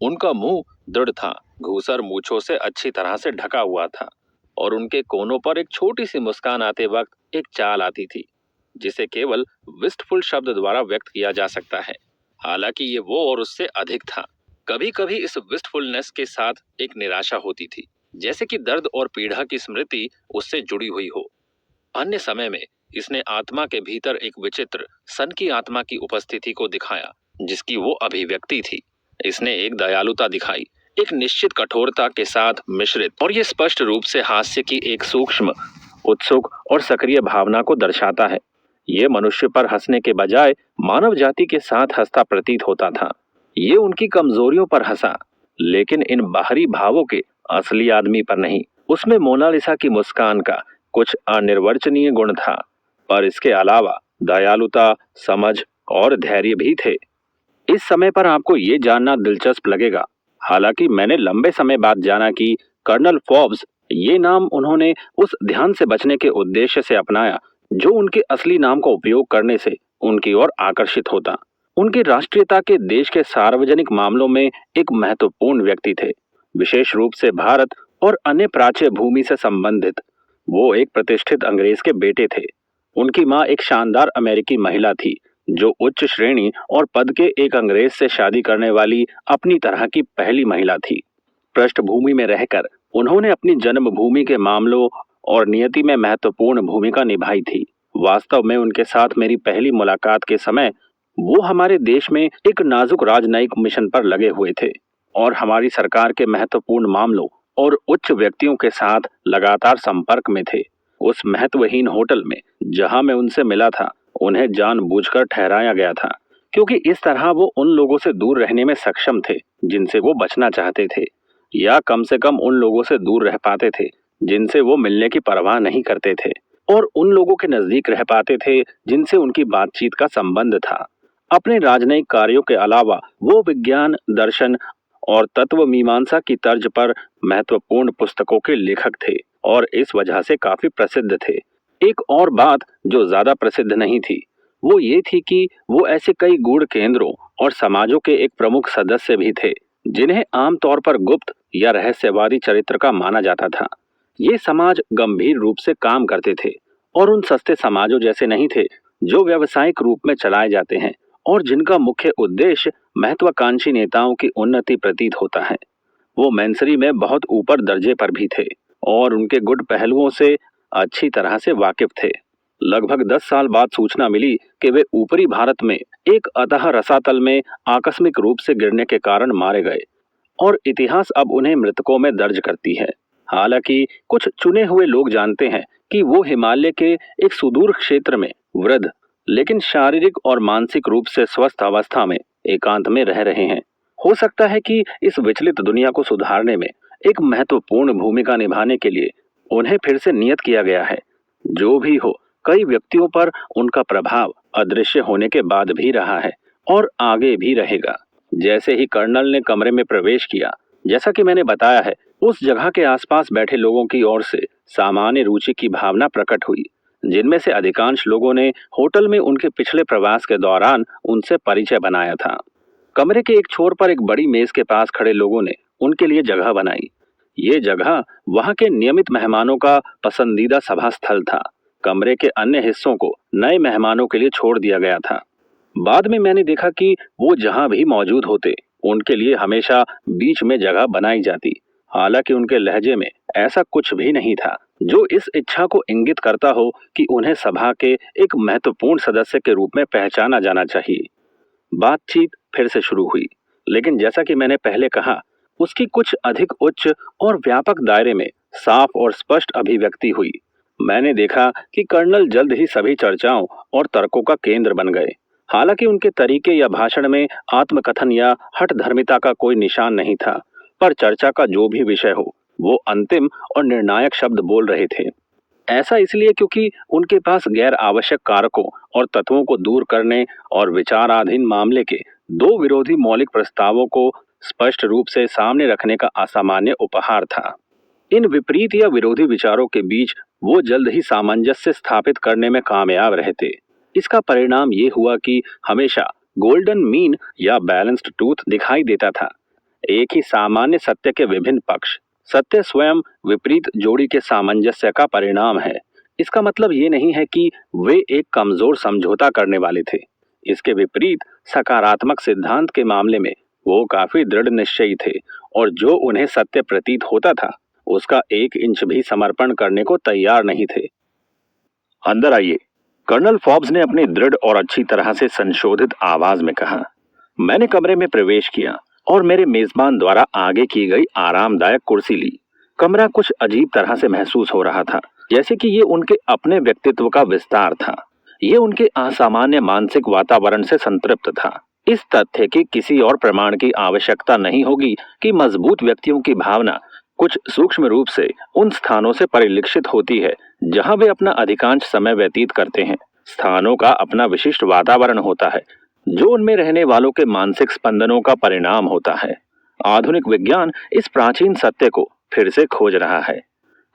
उनका मुंह दृढ़ था, घूसर मूछों से अच्छी तरह से ढका हुआ था और उनके कोनों पर एक छोटी सी मुस्कान आते वक्त एक चाल आती थी जिसे केवल विस्टफुल शब्द द्वारा व्यक्त किया जा सकता है। हालांकि ये वो और उससे अधिक था। कभी कभी इस विस्टफुलनेस के साथ एक निराशा होती थी, जैसे कि दर्द और पीड़ा की स्मृति उससे जुड़ी हुई हो। अन्य समय में इसने आत्मा के भीतर एक विचित्र सन की आत्मा की उपस्थिति को दिखाया, जिसकी वो अभिव्यक्ति थी। इसने एक दयालुता दिखाई, एक निश्चित कठोरता के साथ मिश्रित, और ये स्पष्ट रूप से हास्य की एक सूक्ष्म, उत्सुक और सक्रिय भावना को दर्शाता है। ये मनुष्य पर हंसने के बजाय मानव जाति के साथ हंसता प्रतीत होता था। ये उनकी कमजोरियों पर हंसा, लेकिन इन बाहरी भावों के असली आदमी पर नहीं। उसमें मोनालिसा की मुस्कान का कुछ अनिर्वचनीय गुण था, पर इसके अलावा दयालुता, समझ और धैर्य भी थे। इस समय पर आपको ये जानना दिलचस्प लगेगा, हालांकि मैंने लंबे समय बाद जाना कि कर्नल फॉब्स, ये नाम उन्होंने उस ध्यान से बचने के उद्देश्य से अपनाया जो उनके असली नाम का उपयोग करने से उनकी ओर आकर्षित होता। उनकी राष्ट्रीयता के देश के सार्वजनिक मामलों में एक महत्वपूर्ण व्यक्ति थे, विशेष रूप से भारत और अन्य प्राच्य भूमि से संबंधित। वो एक प्रतिष्ठित अंग्रेज के बेटे थे। उनकी माँ एक शानदार अमेरिकी महिला थी जो उच्च श्रेणी और पद के एक अंग्रेज से शादी करने वाली अपनी तरह की पहली महिला थी। पृष्ठभूमि में रहकर उन्होंने अपनी जन्मभूमि के मामलों और नियति में महत्वपूर्ण भूमिका निभाई थी। वास्तव में उनके साथ मेरी पहली मुलाकात के समय वो हमारे देश में एक नाजुक राजनयिक मिशन पर लगे हुए थे और हमारी सरकार के महत्वपूर्ण मामलों और उच्च व्यक्तियों के साथ लगातार संपर्क में थे। उस महत्वहीन होटल में जहां मैं उनसे मिला था, उन्हें जानबूझकर ठहराया गया था क्योंकि इस तरह वो उन लोगों से दूर रहने में सक्षम थे जिनसे वो बचना चाहते थे, या कम से कम उन लोगों से दूर रह पाते थे जिनसे वो मिलने की परवाह नहीं करते थे, और उन लोगों के नजदीक रह पाते थे जिनसे उनकी बातचीत का संबंध था। अपने राजनयिक कार्यों के अलावा वो विज्ञान, दर्शन और तत्व मीमांसा की तर्ज पर महत्वपूर्ण पुस्तकों के लेखक थे और इस वजह से काफी प्रसिद्ध थे। एक और बात जो ज्यादा प्रसिद्ध नहीं थी वो ये थी कि वो ऐसे कई गूढ़ केंद्रों और समाजों के एक प्रमुख सदस्य भी थे जिन्हें आमतौर पर गुप्त या रहस्यवादी चरित्र का माना जाता था। ये समाज गंभीर रूप से काम करते थे और उन सस्ते समाजों जैसे नहीं थे जो व्यावसायिक रूप में चलाए जाते हैं और जिनका मुख्य उद्देश्य महत्वाकांक्षी नेताओं की उन्नति प्रतीत होता है। वो मैंसरी में बहुत ऊपर दर्जे पर भी थे और उनके गुड पहलुओं से अच्छी तरह से वाकिफ थे। लगभग 10 साल बाद सूचना मिली कि वे ऊपरी भारत में एक अतः रसातल में आकस्मिक रूप से गिरने के कारण मारे गए और इतिहास अब उन्हें मृतकों में दर्ज करती है। हालांकि कुछ चुने हुए लोग जानते हैं कि वो हिमालय के एक सुदूर क्षेत्र में वृद्ध लेकिन शारीरिक और मानसिक रूप से स्वस्थ अवस्था में एकांत में रह रहे हैं। हो सकता है कि इस विचलित दुनिया को सुधारने में एक महत्वपूर्ण भूमिका निभाने के लिए उन्हें फिर से नियत किया गया है। जो भी हो, कई व्यक्तियों पर उनका प्रभाव अदृश्य होने के बाद भी रहा है और आगे भी रहेगा। जैसे ही कर्नल ने कमरे में प्रवेश किया, जैसा कि मैंने बताया है, उस जगह के आसपास बैठे लोगों की ओर से सामान्य रुचि की भावना प्रकट हुई, जिनमें से अधिकांश लोगों ने होटल में उनके पिछले प्रवास के दौरान उनसे परिचय बनाया था। कमरे के एक छोर पर एक बड़ी मेज के पास खड़े लोगों ने उनके लिए जगह बनाई। ये जगह वहां के नियमित मेहमानों का पसंदीदा सभा स्थल था। कमरे के अन्य हिस्सों को नए मेहमानों के लिए छोड़ दिया गया था। बाद में मैंने देखा कि वो जहां भी मौजूद होते, उनके लिए हमेशा बीच में जगह बनाई जाती। हालांकि उनके लहजे में ऐसा कुछ भी नहीं था जो इस इच्छा को इंगित करता हो कि उन्हें सभा के एक महत्वपूर्ण सदस्य के रूप में पहचाना जाना चाहिए। बातचीत फिर से शुरू हुई, लेकिन जैसा कि मैंने पहले कहा, उसकी कुछ अधिक उच्च और व्यापक दायरे में साफ और स्पष्ट अभिव्यक्ति हुई। मैंने देखा कि कर्नल जल्द ही सभी चर्चाओं और तर्कों का केंद्र बन गए। हालांकि उनके तरीके या भाषण में आत्मकथन या हठधर्मिता का कोई निशान नहीं था, पर चर्चा का जो भी विषय हो, वो अंतिम और निर्णायक शब्द बोल रहे थे। ऐसा इसलिए क्योंकि उनके पास गैर आवश्यक कारकों और तत्वों को दूर करने और विचाराधीन मामले के दो विरोधी मौलिक प्रस्तावों को स्पष्ट रूप से सामने रखने का असामान्य उपहार था। इन विपरीत या विरोधी विचारों के बीच वो जल्द ही सामंजस्य स्थापित करने में कामयाब रहे थे। इसका परिणाम ये हुआ कि हमेशा गोल्डन मीन या बैलेंस्ड टूथ दिखाई देता था, एक ही सामान्य सत्य के विभिन्न पक्ष। सत्य स्वयं विपरीत जोड़ी के सामंजस्य का परिणाम है। इसका मतलब ये नहीं है कि वे एक कमजोर समझौता करने वाले थे। इसके विपरीत सकारात्मक सिद्धांत के मामले में वो काफी दृढ़ निश्चयी थे और जो उन्हें सत्य प्रतीत होता था उसका 1 इंच भी समर्पण करने को तैयार नहीं थे। अंदर आइए, कर्नल फॉब्स ने अपनी दृढ़ और अच्छी तरह से संशोधित आवाज में कहा। मैंने कमरे में प्रवेश किया और मेरे मेजबान द्वारा आगे की गई आरामदायक कुर्सी ली। कमरा कुछ अजीब तरह से महसूस हो रहा था, जैसे कि ये उनके अपने व्यक्तित्व का विस्तार था। ये उनके असामान्य मानसिक वातावरण से संतृप्त था। इस तथ्य की किसी और प्रमाण की आवश्यकता नहीं होगी कि मजबूत व्यक्तियों की भावना कुछ सूक्ष्म रूप से उन स्थानों से परिलक्षित होती है जहां वे अपना अधिकांश समय व्यतीत करते हैं। स्थानों का अपना विशिष्ट वातावरण होता है जो उनमें रहने वालों के मानसिक स्पंदनों का परिणाम होता है। आधुनिक विज्ञान इस प्राचीन सत्य को फिर से खोज रहा है।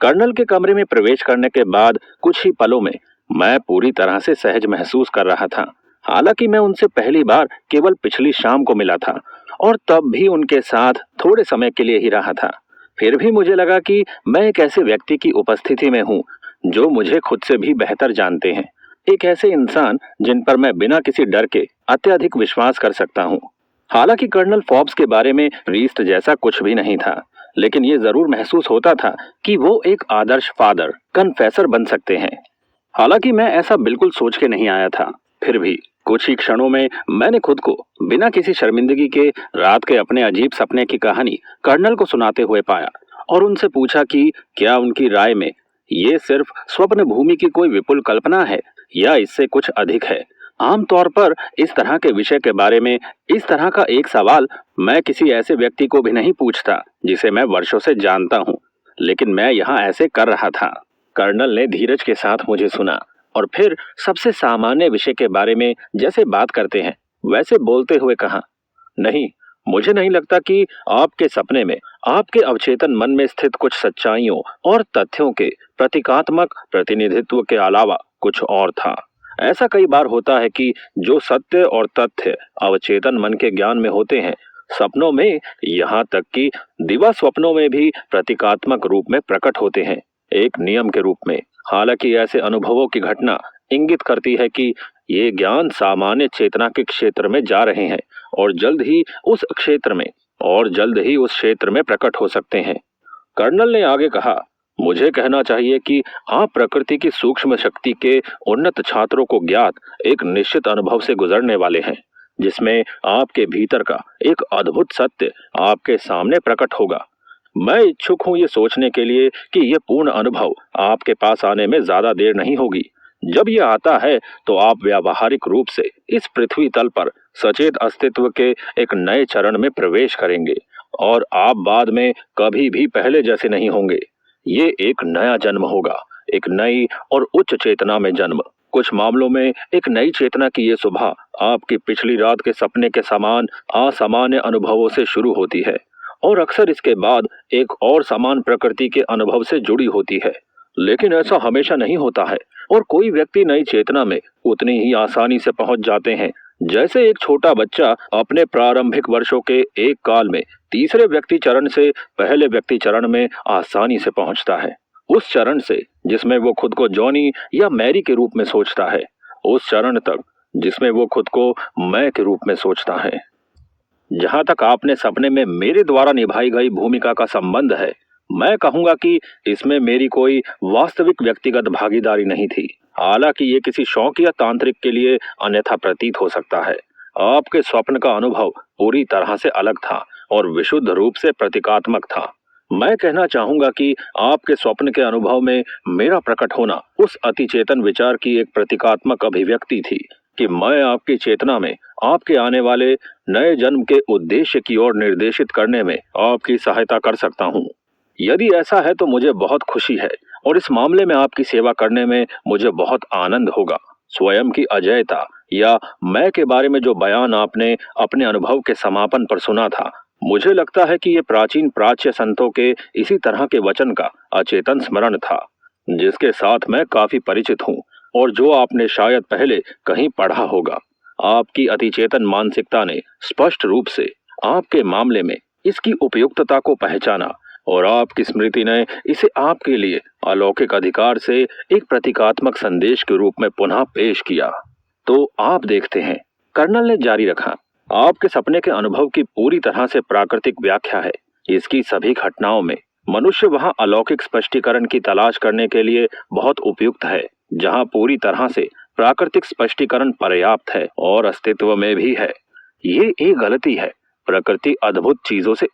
कर्नल के कमरे में प्रवेश करने के बाद कुछ ही पलों में मैं पूरी तरह से सहज महसूस कर रहा था। हालांकि मैं उनसे पहली बार केवल पिछली शाम को मिला था और तब भी उनके साथ थोड़े समय के लिए ही रहा था। फिर भी मुझे लगा कि मैं एक ऐसे व्यक्ति की उपस्थिति में हूँ जो मुझे खुद से भी बेहतर जानते हैं। एक ऐसे इंसान जिन पर मैं बिना किसी डर के अत्यधिक विश्वास कर सकता हूँ। हालांकि कर्नल फॉब्स के बारे में रीस्ट जैसा कुछ भी नहीं था, लेकिन ये जरूर महसूस होता था कि वो एक आदर्श फादर कन्फेसर बन सकते हैं। हालांकि मैं ऐसा बिल्कुल सोच के नहीं आया था। फिर भी कुछ ही क्षणों में मैंने खुद को बिना किसी शर्मिंदगी के रात के अपने अजीब सपने की कहानी कर्नल को सुनाते हुए पाया और उनसे पूछा कि क्या उनकी राय में ये सिर्फ स्वप्न भूमि की कोई विपुल कल्पना है या इससे कुछ अधिक है। आमतौर पर इस तरह के विषय के बारे में इस तरह का एक सवाल मैं किसी ऐसे व्यक्ति को भी नहीं पूछता जिसे मैं वर्षों से जानता हूँ, लेकिन मैं यहाँ ऐसे कर रहा था। कर्नल ने धीरज के साथ मुझे सुना और फिर सबसे सामान्य विषय के बारे में जैसे बात करते हैं वैसे बोलते हुए कहा, नहीं, मुझे नहीं लगता कि आपके सपने में आपके अवचेतन मन में स्थित कुछ सच्चाइयों और तथ्यों के प्रतीकात्मक प्रतिनिधित्व के अलावा कुछ और था। ऐसा कई बार होता है कि जो सत्य और तथ्य अवचेतन मन के ज्ञान में होते हैं, सपनों में, यहाँ तक कि दिवा स्वप्नों में भी प्रतीकात्मक रूप में प्रकट होते हैं, एक नियम के रूप में। हालांकि ऐसे अनुभवों की घटना इंगित करती है कि ये ज्ञान सामान्य चेतना के क्षेत्र में जा रहे हैं और जल्द ही उस क्षेत्र में प्रकट हो सकते हैं। कर्नल ने आगे कहा, मुझे कहना चाहिए कि आप प्रकृति की सूक्ष्म शक्ति के उन्नत छात्रों को ज्ञात एक निश्चित अनुभव से गुजरने वाले हैं जिसमें आपके भीतर का एक अद्भुत सत्य आपके सामने प्रकट होगा। मैं इच्छुक हूं ये सोचने के लिए कि ये पूर्ण अनुभव आपके पास आने में ज्यादा देर नहीं होगी। जब ये आता है तो आप व्यावहारिक रूप से इस पृथ्वी तल पर सचेत अस्तित्व के एक नए चरण में प्रवेश करेंगे और आप बाद में कभी भी पहले जैसे नहीं होंगे। ये एक नया जन्म होगा, एक नई और उच्च चेतना में जन्म। कुछ मामलों में एक नई चेतना की ये सुबह आपकी पिछली रात के सपने के समान असामान्य अनुभवों से शुरू होती है और अक्सर इसके बाद एक और समान प्रकृति के अनुभव से जुड़ी होती है। लेकिन ऐसा हमेशा नहीं होता है और कोई व्यक्ति नई चेतना में उतनी ही आसानी से पहुंच जाते हैं जैसे एक छोटा बच्चा अपने प्रारंभिक वर्षों के एक काल में तीसरे व्यक्ति चरण से पहले व्यक्ति चरण में आसानी से पहुंचता है। उस चरण से जिसमें वो खुद को जॉनी या मैरी के रूप में सोचता है, उस चरण तक जिसमें वो खुद को मैं के रूप में सोचता है। जहां तक आपने सपने में मेरे द्वारा निभाई गई भूमिका का संबंध है, मैं कहूंगा कि इसमें मेरी कोई वास्तविक व्यक्तिगत भागीदारी नहीं थी। हालांकि ये किसी शौक या तांत्रिक के लिए अन्यथा प्रतीत हो सकता है। आपके स्वप्न का अनुभव पूरी तरह से अलग था और विशुद्ध रूप से प्रतीकात्मक था। मैं कहना चाहूंगा कि आपके स्वप्न के अनुभव में मेरा प्रकट होना उस अतिचेतन विचार की एक प्रतीकात्मक अभिव्यक्ति थी कि मैं आपकी चेतना में आपके आने वाले नए जन्म के उद्देश्य की ओर निर्देशित करने में आपकी सहायता कर सकता हूँ। यदि ऐसा है तो मुझे बहुत खुशी है और इस मामले में आपकी सेवा करने में मुझे बहुत आनंद होगा। स्वयं की अजेयता या मैं के बारे में जो बयान आपने अपने अनुभव के समापन पर सुना था, मुझे लगता है कि ये प्राचीन प्राच्य संतों के इसी तरह के वचन का अचेतन स्मरण था जिसके साथ मैं काफी परिचित हूँ और जो आपने शायद पहले कहीं पढ़ा होगा। आपकी अतिचेतन मानसिकता ने स्पष्ट रूप से आपके मामले में इसकी उपयुक्तता को पहचाना और आपकी स्मृति ने इसे आपके लिए अलौकिक अधिकार से एक प्रतीकात्मक संदेश के रूप में पुनः पेश किया। तो आप देखते हैं, कर्नल ने जारी रखा, आपके सपने के अनुभव की पूरी तरह से प्राकृतिक व्याख्या है। इसकी सभी घटनाओं में मनुष्य वहां अलौकिक स्पष्टीकरण की तलाश करने के लिए बहुत उपयुक्त है, जहां पूरी तरह से प्राकृतिक स्पष्टीकरण पर्याप्त है और अस्तित्व में भी है। ये एक गलती है। प्रकृति अद्भुत चीजों से